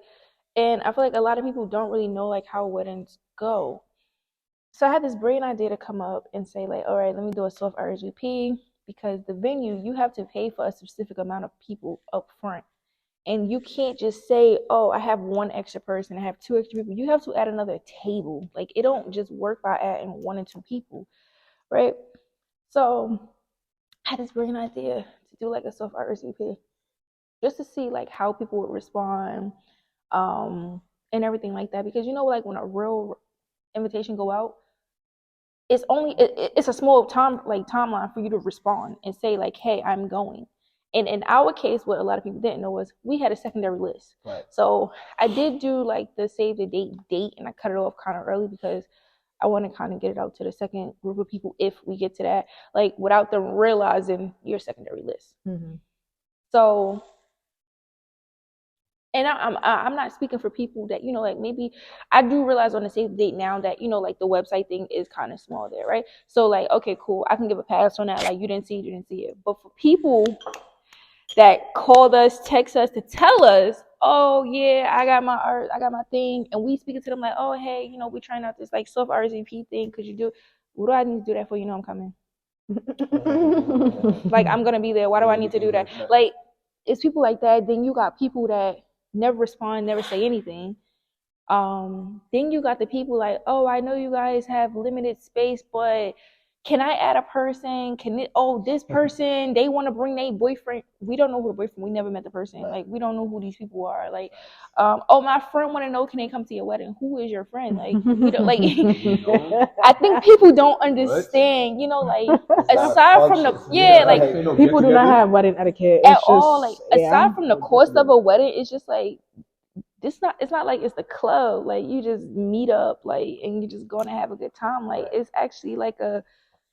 And I feel like a lot of people don't really know like how weddings go. So I had this brilliant idea to come up and say like, all right, let me do a soft RSVP because the venue, you have to pay for a specific amount of people up front. And you can't just say, oh, I have 1 extra person, I have 2 extra people. You have to add another table. Like it don't just work by adding 1 or 2 people, right? So I had this brilliant idea to do like a soft RSVP just to see like how people would respond. And everything like that, because like when a real invitation go out, it's a small timeline for you to respond and say like, hey, I'm going. And in our case, what a lot of people didn't know was we had a secondary list. Right. So I did do like the save the date, and I cut it off kind of early because I want to kind of get it out to the second group of people if we get to that, like without them realizing your secondary list. Mm-hmm. So, and I'm not speaking for people that, you know, like maybe I do realize on a safe date now that, you know, like the website thing is kind of small there, right? So like, okay, cool, I can give a pass on that. Like you didn't see it. But for people that called us, text us to tell us, oh yeah, I got my thing, and we speaking to them like, oh hey, you know, we trying out this like soft RSVP thing. Could you do? What do I need to do that for? You know, I'm coming. Like I'm gonna be there. Why do I need to do that? Like it's people like that. Then you got people that never respond, never say anything. Then you got the people like, oh, I know you guys have limited space, but can I add a person? This person, they want to bring their boyfriend. We don't know who the boyfriend, we never met the person. Like, we don't know who these people are. Like, oh, my friend want to know, can they come to your wedding? Who is your friend? Like, we don't, like, I think people don't understand, you know, like, aside from the, like, people do not have wedding etiquette. At all. Like, aside from the cost of a wedding, it's just like, it's not like it's the club, like you just meet up, like, and you just gonna have a good time. Like it's actually like a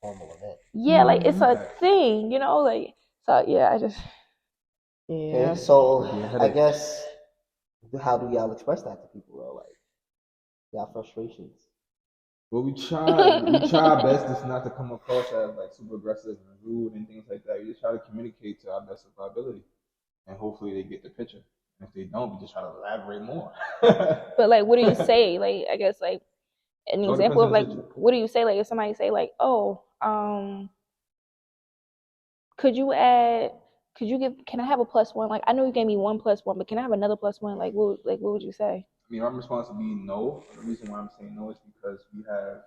formal event. Yeah, like it's a thing, you know, like so yeah, I just Okay, so I guess how do y'all express that to people though? Like y'all frustrations. Well, we try our best just not to come across as like super aggressive and rude and things like that. We just try to communicate to our best of our ability, and hopefully they get the picture. If they don't, we just try to elaborate more. But like, what do you say? Like, I guess like an example of like, what do you say? Like, if somebody say like, oh, can I have a +1? Like, I know you gave me 1 + 1, but can I have another +1? Like, what would you say? I mean, our response would be no. The reason why I'm saying no is because we have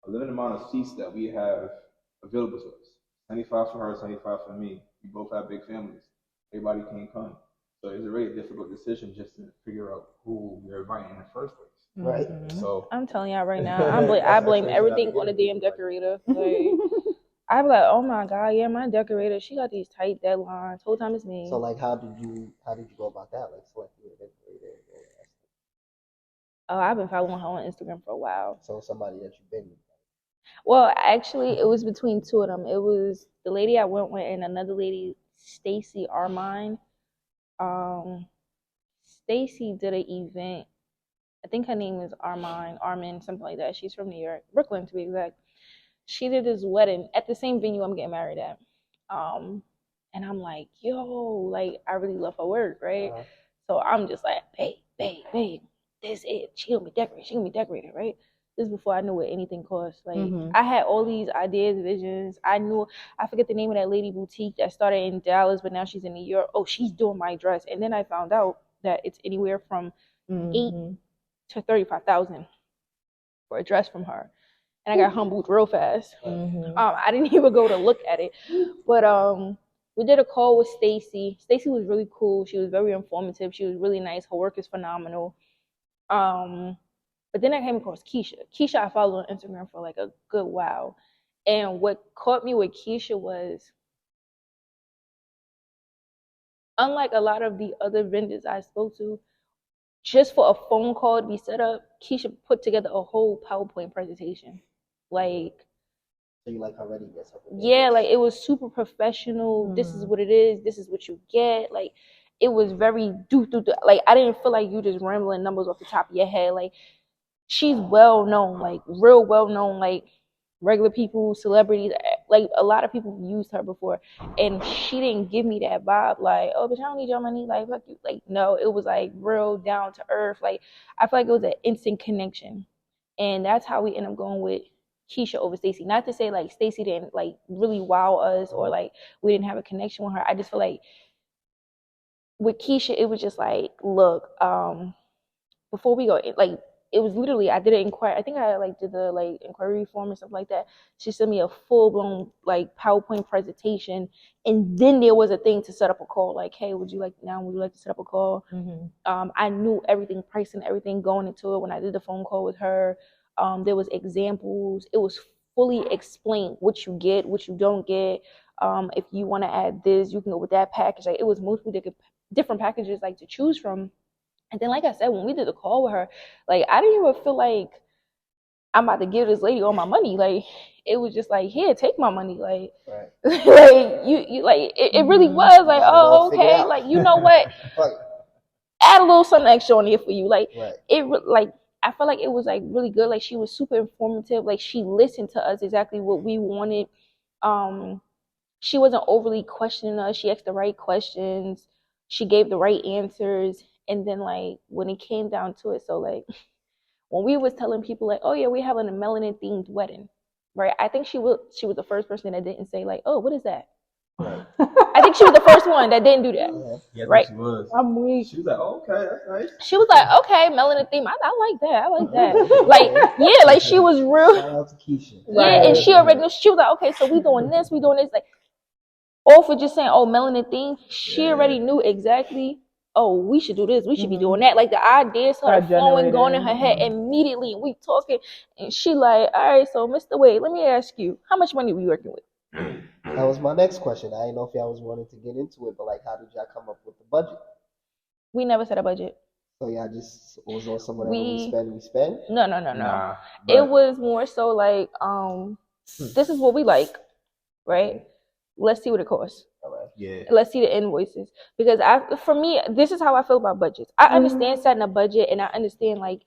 a limited amount of seats that we have available to us. 75 for her, 75 for me. We both have big families. Everybody can't come. So it's a really difficult decision just to figure out who we're inviting in the first place. Right. So I'm telling y'all right now, I blame everything on the damn decorator. Like, I be like, oh my god, yeah, my decorator, she got these tight deadlines. Whole time it's me. So like, how did you go about that? Like selecting a decorator. Oh, I've been following her on Instagram for a while. So somebody that you've been with. Well, actually, it was between two of them. It was the lady I went with and another lady, Stacy Armine. Stacy did an event. I think her name is Armin, something like that. She's from New York, Brooklyn to be exact. She did this wedding at the same venue I'm getting married at. And I'm like, yo, like I really love her work, right? So I'm just like, babe, this is it. She gonna be decorated, right? This is before I knew what anything cost. Like I had all these ideas, visions. I forget the name of that lady boutique that started in Dallas, but now she's in New York. Oh, she's doing my dress. And then I found out that it's anywhere from $8,000 to $35,000 for a dress from her. And I got humbled real fast. I didn't even go to look at it. But we did a call with Stacy. Stacy was really cool. She was very informative. She was really nice. Her work is phenomenal. But then I came across Keisha. Keisha I followed on Instagram for like a good while. And what caught me with Keisha was, unlike a lot of the other vendors I spoke to, just for a phone call to be set up, Keisha put together a whole PowerPoint presentation. Like, so you like already get something? Yeah, like it was super professional. This is what it is. This is what you get. Like, it was very like I didn't feel like you just rambling numbers off the top of your head. Like, she's well known, like real well known, like regular people, celebrities, like a lot of people used her before, and she didn't give me that vibe like, oh, but I don't need your money, like fuck you. Like, no, it was like real down to earth. Like, I feel like it was an instant connection, and that's how we end up going with Keisha over Stacy. Not to say like Stacy didn't like really wow us or like we didn't have a connection with her. I just feel like with Keisha, it was just like, look, before we go, like, it was literally, I did an inquiry. I think I like did the like inquiry form or something like that. She sent me a full blown like PowerPoint presentation, and then there was a thing to set up a call. Like, hey, would you like to set up a call? I knew everything, pricing, everything going into it when I did the phone call with her. There was examples. It was fully explained what you get, what you don't get. If you want to add this, you can go with that package. Like, it was multiple different packages like to choose from. And then, like I said, when we did the call with her, like I didn't even feel like I'm about to give this lady all my money. Like, it was just like, here, take my money. Like, Right. like you like it really was like, oh, okay, like, you know what? Add a little something extra on here for you. Like, like, I felt like it was like really good. Like, she was super informative. Like, she listened to us exactly what we wanted. She wasn't overly questioning us. She asked the right questions. She gave the right answers. And then, like, when it came down to it, so like when we was telling people like, oh yeah, we having a melanin themed wedding, right? I think she was the first person that didn't say like, oh, what is that? Right. I think she was the first one that didn't do that. Yeah, right? She was. I'm weak. She was like, oh, okay, that's nice. She was like, okay, melanin theme. I like that. I like that. Like, yeah, like she was real. Shout out to Keisha. Yeah, and she already knew. She was like, okay, so we doing this, we doing this. Like, all for just saying, oh, melanin theme. She already knew exactly. Oh, we should do this. We should be doing that. Like, the ideas started flowing, going in her head immediately. And we talking, and she like, all right, so Mr. Wade, let me ask you, how much money were you working with? That was my next question. I didn't know if y'all was wanting to get into it, but like, how did y'all come up with the budget? We never set a budget. So y'all just was on someone we spend? No. Nah, it was more so like, this is what we like, right? Let's see what it costs. All right. Yeah. Let's see the invoices. Because for me, this is how I feel about budgets. I understand setting a budget, and I understand, like,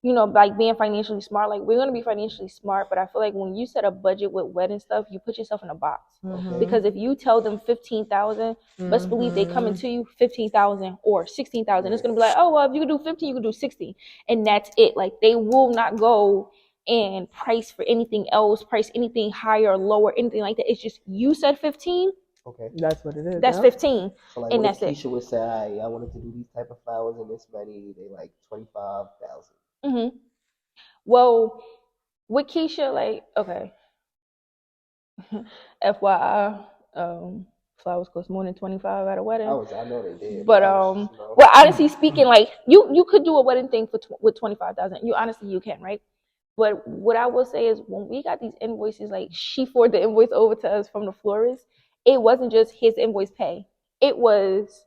you know, like being financially smart. Like, we're going to be financially smart, but I feel like when you set a budget with wedding stuff, you put yourself in a box. Because if you tell them 15,000, best believe they coming to you 15,000 or 16,000. It's going to be like, oh, well, if you can do 15, you can do 16. And that's it. Like, they will not go and price for anything else, price anything higher or lower, anything like that. It's just, you said 15. Okay. That's what it is. That's 15. So like, and that's it. Keisha would say, I wanted to do these type of flowers and this many. They like 25,000. Well, with Keisha, like, okay. FYI, flowers cost more than 25 at a wedding. I know they did. But well, honestly speaking, like, you could do a wedding thing with 25,000. You can, right? But what I will say is, when we got these invoices, like, she forwarded the invoice over to us from the florist. It wasn't just his invoice pay. It was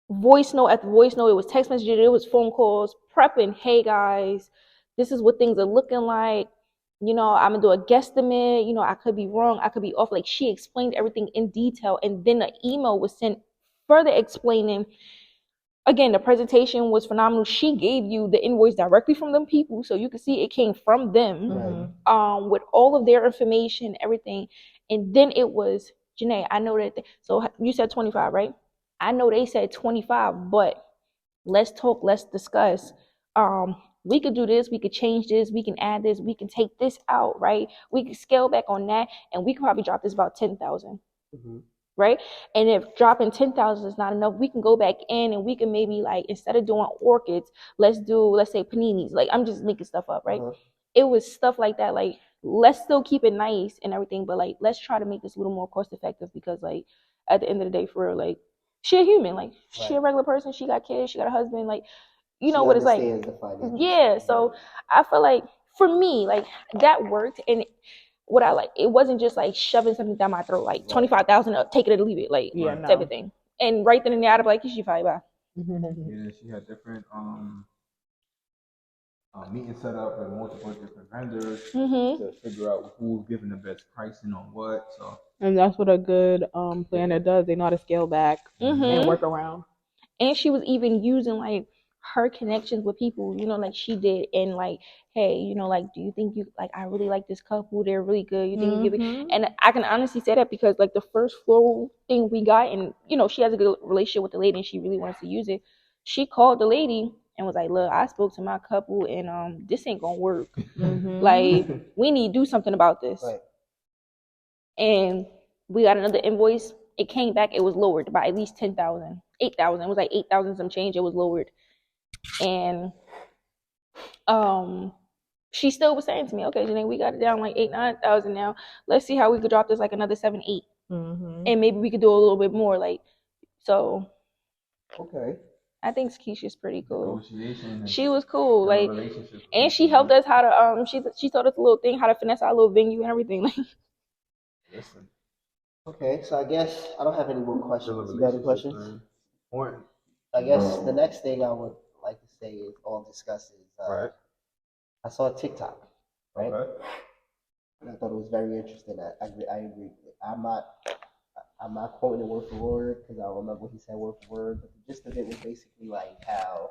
voice note after voice note. It was text messages. It was phone calls, prepping. Hey guys, this is what things are looking like. You know, I'm gonna do a guesstimate. You know, I could be wrong. I could be off. Like, she explained everything in detail, and then an email was sent further explaining. Again, the presentation was phenomenal. She gave you the invoice directly from them people, so you could see it came from them, with all of their information, everything. And then it was, Janae, I know that. So you said 25, right? I know they said 25, but let's talk, let's discuss. We could do this, we could change this, we can add this, we can take this out, right? We can scale back on that, and we could probably drop this about 10,000. Right? And if dropping 10,000 is not enough, we can go back in and we can maybe, like, instead of doing orchids, let's say paninis. Like, I'm just making stuff up, right? It was stuff like that. Like, let's still keep it nice and everything, but like, let's try to make this a little more cost effective, because like, at the end of the day, for real, like, she a human, like, she a regular person, she got kids, she got a husband, like, you know what it's like. Yeah, so I feel like, for me, like, that worked. And what I like, it wasn't just like shoving something down my throat, like 25,000, take it or leave it, like, type of thing. And right then and there, I'd be like, you should probably buy. Yeah, she had different meetings set up with multiple different vendors to figure out who's giving the best pricing on what. So, and that's what a good planner does. They know how to scale back and work around. And she was even using, like, her connections with people, you know, like she did, and like, hey, you know, like, do you think you, like, I really like this couple, they're really good, you think you give it? And I can honestly say that because, like, the first floral thing we got, and you know, she has a good relationship with the lady and she really wants to use it. She called the lady and was like, look, I spoke to my couple and this ain't gonna work. Like, we need to do something about this. And we got another invoice. It came back, it was lowered by at least 10,000, 8,000. It was like 8,000 some change. It was lowered. And she still was saying to me, okay, Janae, we got it down like 8,000-9,000 now. Let's see how we could drop this like another 7-8, and maybe we could do a little bit more. Like, so. Okay. I think Keisha's pretty cool. She was cool, like, and she helped us how to she taught us a little thing, how to finesse our little venue and everything. Like, listen. Okay, so I guess I don't have any more questions. You got any questions? I guess the next thing I would like to say is, all discuss is, I saw a TikTok. right? Okay. And I thought it was very interesting. I agree with it. I'm not quoting it word for word because I don't remember what he said word for word, but the gist of it was basically like how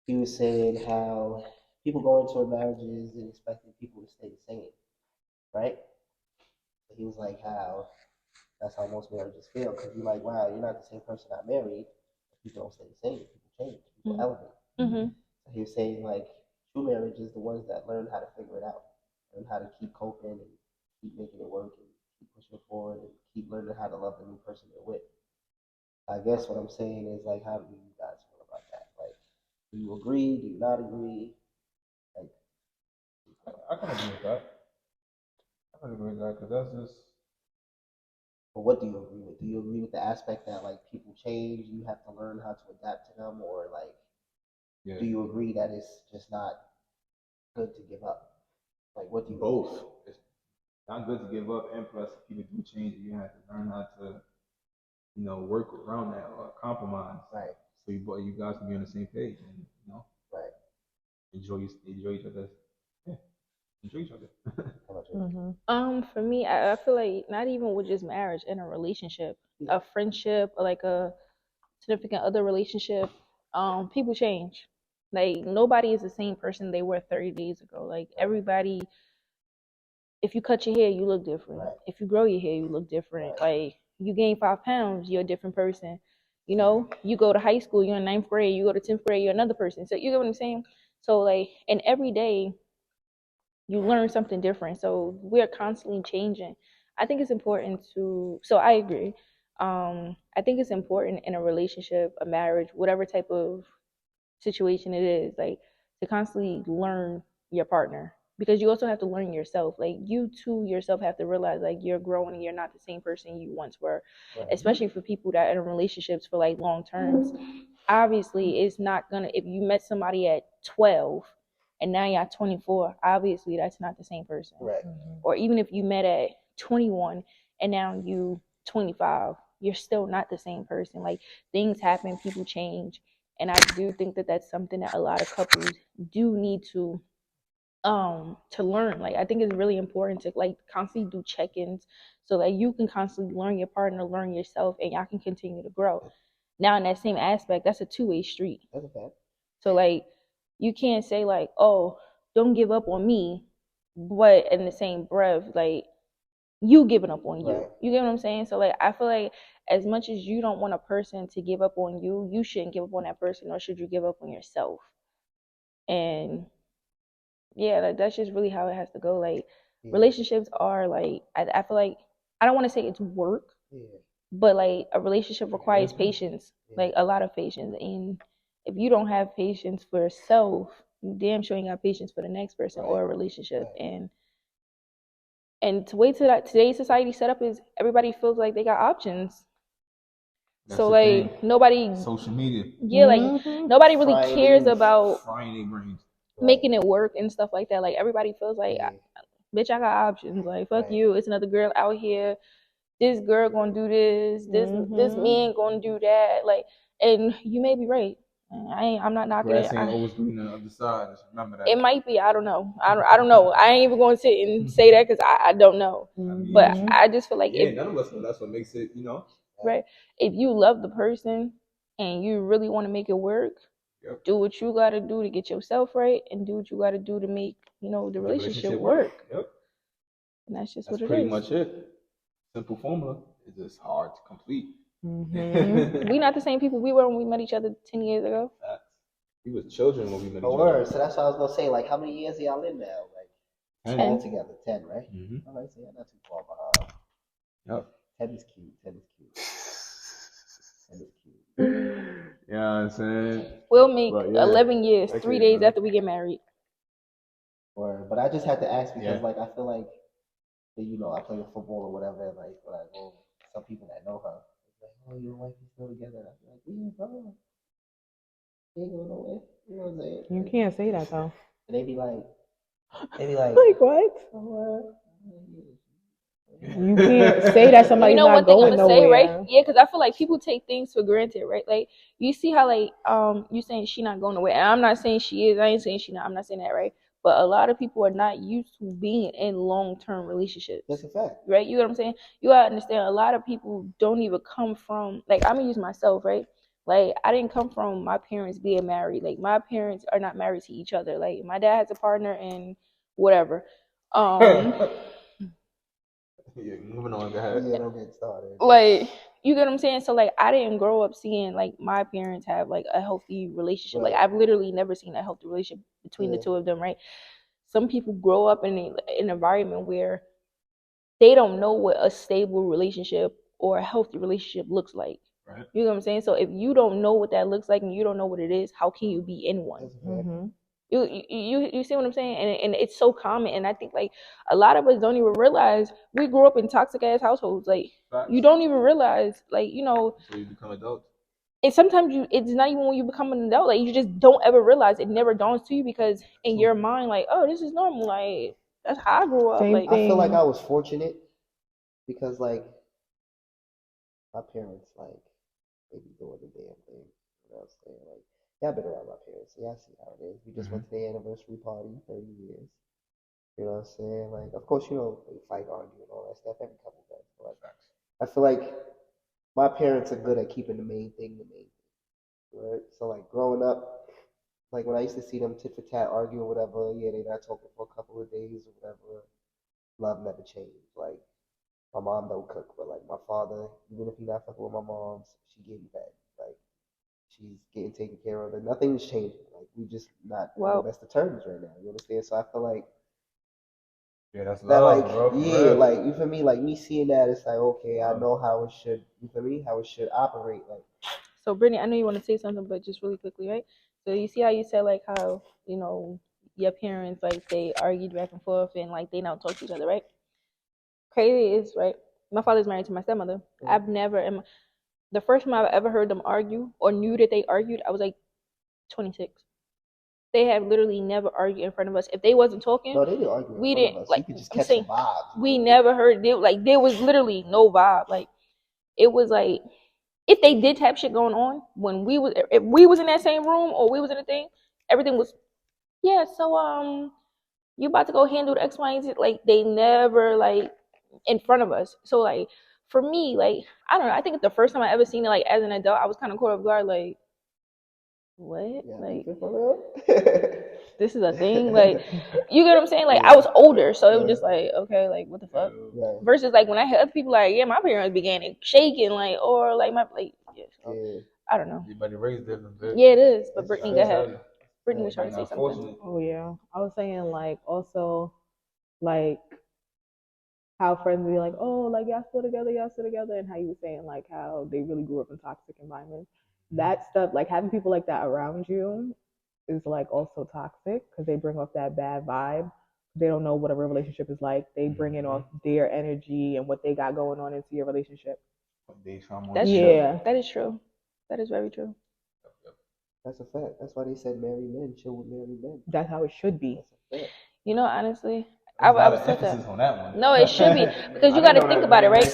he was saying how people go into marriages and expecting people to stay the same, right? So he was like how that's how most marriages feel because you're like, wow, you're not the same person I married. People don't stay the same. People change. People elevate. Mm-hmm. So he was saying like true marriage is the ones that learn how to figure it out, learn how to keep coping and keep making it work and keep pushing forward and keep learning how to love the new person they're with. I guess what I'm saying is like, how do you guys feel about that? Like, do you agree? Do you not agree? Like, I can agree with that. I can agree with that because that's just. but what do you agree with? Do you agree with the aspect that like people change, you have to learn how to adapt to them, or like, Yeah. do you agree that it's just not good to give up? Like, what do you Both. It's not good to give up, and plus, if people do change, you have to learn how to, work around that or compromise. Right. So you guys can be on the same page and Right. enjoy each other. Yeah, enjoy each other. How about you? For me, I feel like not even with just marriage, in a relationship, a friendship, or like a significant other relationship, people change. Like nobody is the same person they were 30 days ago. Like everybody, if you cut your hair, you look different. Right. If you grow your hair, you look different. Like you gain 5 pounds, you're a different person. You go to high school, you're in 9th grade, you go to 10th grade, you're another person. So you get what I'm saying? So like, and every day you learn something different. So we're constantly changing. I think it's important so I agree. I think it's important in a relationship, a marriage, whatever type of situation it is, like to constantly learn your partner because you also have to learn yourself. Like you too yourself have to realize like you're growing and you're not the same person you once were, especially for people that are in relationships for like long terms. Obviously, it's not gonna, if you met somebody at 12 and now you're 24, obviously that's not the same person. Right. Or even if you met at 21 and now you 25, you're still not the same person. Like things happen, people change. And I do think that that's something that a lot of couples do need to learn. Like I think it's really important to like constantly do check-ins so that you can constantly learn your partner, learn yourself, and y'all can continue to grow. Now in that same aspect, that's a two-way street. That's okay. So like you can't say like, oh, don't give up on me, but in the same breath, like you giving up on you. Right. You get what I'm saying? So like I feel like as much as you don't want a person to give up on you, you shouldn't give up on that person, nor should you give up on yourself. And yeah, like that's just really how it has to go. Like relationships are like I feel like I don't want to say it's work, but like a relationship requires patience, like a lot of patience. And if you don't have patience for yourself, you damn sure ain't got patience for the next person or a relationship. And to wait till that today's society setup is everybody feels like they got options. That's so the like thing. nobody Social media. Yeah, like nobody really cares about Frying their brains. making it work and stuff like that. Like everybody feels like bitch, I got options. Like fuck you. It's another girl out here. This girl gonna do this. This man gonna do that. Like, and you may be right. I'm not knocking Grass it. ain't always green on the other side. Just remember that. It might be. I don't know. I don't know. I ain't even going to sit and say that because I don't know. But I just feel like none of us know. That's what makes it, right. If you love the person and you really want to make it work, do what you got to do to get yourself right, and do what you got to do to make the relationship work. Yep. And that's just That's what it is. pretty much it. Simple formula. It's just hard to complete. We not the same people we were when we met each other 10 years ago. We was children when we met each other. Word. So that's what I was gonna say. Like, how many years are y'all in now? Like 10 together. 10, right? Mm-hmm. All right, so not too far behind. Yep. 10 is cute. 10 is cute. 10 is cute. Yeah, I'm saying. We'll make 11 years, 3 days after we get married. Word. But I just had to ask because, like, I feel like, I play football or whatever. And, like, when I go, some people that know her, it's like, oh, your wife is still together. I'm like, yeah, bro. Ain't going nowhere. You know what I'm saying? You can't say that though. And they be like, like what? You can't say that somebody's not going nowhere. Say, right? Yeah, because I feel like people take things for granted, right? Like you see how like you saying she not going nowhere. And I'm not saying she is. I ain't saying she not. I'm not saying that, right? but a lot of people are not used to being in long-term relationships. That's a fact. Right? You know what I'm saying? You gotta understand, a lot of people don't even come from, like, I'm gonna use myself, right? Like, I didn't come from my parents being married. Like, my parents are not married to each other. Like, my dad has a partner and whatever. Yeah, moving on, go ahead. Yeah, don't get started. Like, you get what I'm saying? So, like, I didn't grow up seeing, like, my parents have, like, a healthy relationship. Right. Like, I've literally never seen a healthy relationship between the two of them, right? Some people grow up in an environment where they don't know what a stable relationship or a healthy relationship looks like. Right. You know what I'm saying? So if you don't know what that looks like and you don't know what it is, how can you be in one? Mm-hmm. You see what I'm saying? And it's so common. And I think, like, a lot of us don't even realize we grew up in toxic ass households. Like, Facts. you don't even realize, like, you know. So you become adults. And sometimes it's not even when you become an adult. Like, you just don't ever realize. It never dawns to you because in your mind, like, oh, this is normal. Like, that's how I grew up. Same like, thing. I feel like I was fortunate because, like, my parents, like, they be doing the damn thing. You know what I'm saying? Like, y'all been around my parents, so y'all see how it is. We just went to their anniversary party, 30 years. You know what I'm saying? Like, of course, you know, they fight, argue, and all that stuff every couple of days. But I feel like my parents are good at keeping the main thing the main thing. Right? So, like, growing up, like, when I used to see them tit for tat argue or whatever, yeah, they not talking for a couple of days or whatever, love never changed. Like, my mom don't cook, but, like, my father, even if he not fucking with my mom's, she getting fed. Like, she's getting taken care of, and nothing's changing. Like, we just not on the best of terms right now. You understand? So I feel like that's that, love, like, bro. yeah, like, you feel me? Like, me seeing that, it's like, okay, I know how it should. You feel me? How it should operate. Like, so Brittany, I know you want to say something, but just really quickly, right? So you see how you said, like, how, you know, your parents, like, they argued back and forth and, like, they don't talk to each other, right? Crazy is, right, my father's married to my stepmother. I've never, the first time I've ever heard them argue or knew that they argued, I was like 26. They have literally never argued in front of us. If they wasn't talking, no, they didn't argue. we in front didn't, of us. like, You could just I'm catch saying, the vibes. we never heard, like, there was literally no vibe. Like, it was like, if they did have shit going on when if we was in that same room or we was in a thing, everything was, yeah, so you about to go handle the X, Y, and Z. Like, they never, like, in front of us. So, like, for me, like, I don't know, I think it's the first time I ever seen it, like, as an adult, I was kind of caught off guard, like, what? Yeah, like, for real? this is a thing? Like, you get what I'm saying? Like, I was older, so it was just like, okay, like, what the fuck? Right. Versus, like, when I hear other people, like, yeah, my parents began shaking, like, or, like, my, like, yeah, so, I don't know. Everybody raised different, bitch. Yeah, it is. But Brittany, go ahead. Brittany was trying to say something. Unfortunately. Oh yeah, I was saying, like, also, like, how friends be like, oh, like, y'all still together, and how you were saying, like, how they really grew up in toxic environments. That stuff, like, having people like that around you is, like, also toxic because they bring off that bad vibe. They don't know what a real relationship is like. They bring in off their energy and what they got going on into your relationship. That's true. That is true. That is very true. That's a fact. That's why they said marry men, chill with married men. That's how it should be. That's a fact. You know, honestly, I was said that. On that one. No, it should be because you got to think about it, right?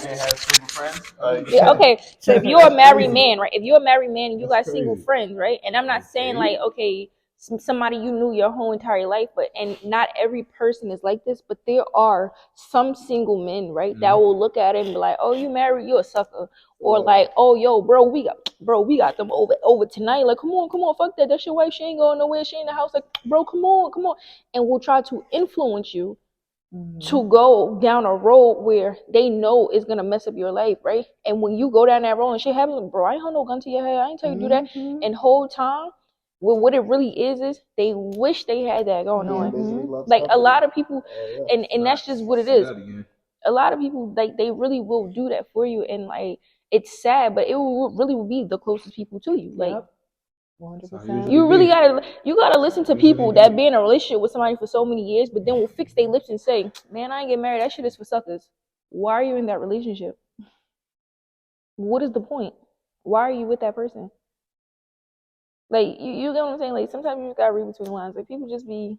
Like, Yeah, okay, so if you're a married man, right? If you're a married man and you got single crazy. friends, right? And I'm not saying like, okay, somebody you knew your whole entire life, and not every person is like this, but there are some single men, right, that will look at it and be like, oh, you married, you a sucker, or like, oh, yo, bro, we got them over tonight. Like, come on, fuck that. That's your wife. She ain't going nowhere. She in the house. Like, bro, come on, and we'll try to influence you to go down a road where they know is gonna mess up your life, right? And when you go down that road and shit happens, bro, I ain't hold no gun to your head. I ain't tell you to do that. And whole time, well, what it really is they wish they had that going on. Like a lot of people, and that's just what it is. A lot of people, like, they really will do that for you, and like, it's sad, but it will really be the closest people to you. Like, 100%. you really gotta listen to people that be in a relationship with somebody for so many years, but then will fix their lips and say, man, I ain't get married. That shit is for suckers. Why are you in that relationship? What is the point? Why are you with that person? Like, you get what I'm saying? Like, sometimes you just gotta read between the lines. Like, people just be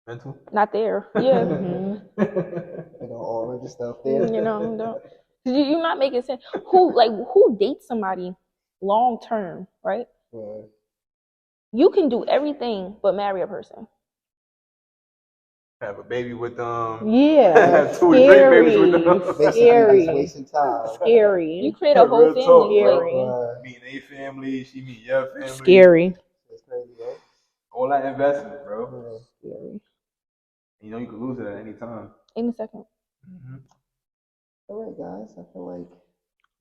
mental, not there. Yeah. You know, all of the stuff there. You know, you're not making sense. Who dates somebody long term, right? Yeah. You can do everything but marry a person. Have a baby with them. Yeah, Two or three babies with them. Basically, Scary. just wasting time. Scary. You create a whole Real talk, family. bro. Like, Meet a family, she meet your family. Scary. That's crazy, right? All that investment, bro. Scary. You know you can lose it at any time. in a second. Mm-hmm. All right, guys. I feel like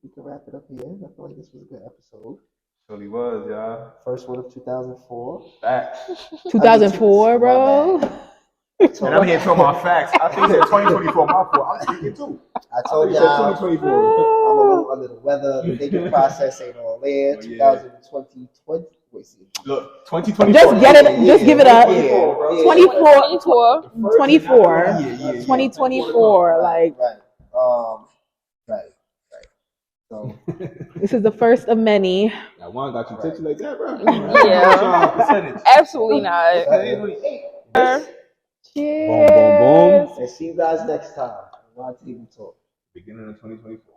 we can wrap it up here. I feel like this was a good episode. Surely was, y'all. First one of 2004. Facts. 2004, bro. And I'm here talking about facts. I think it's 2024. My fault. I'm thinking too. I told y'all I'm a 2024. little under the weather. The thinking process ain't all there. 2020. Wait, see. Look, 2024. Just get it. Just give it up. 24. 2024. Like. Right. So This is the first of many. That one got you touching like that, bro. Yeah. Absolutely not. Cheers. Boom, boom, boom. and see you guys next time. Roundtable Talk. Beginning of 2024.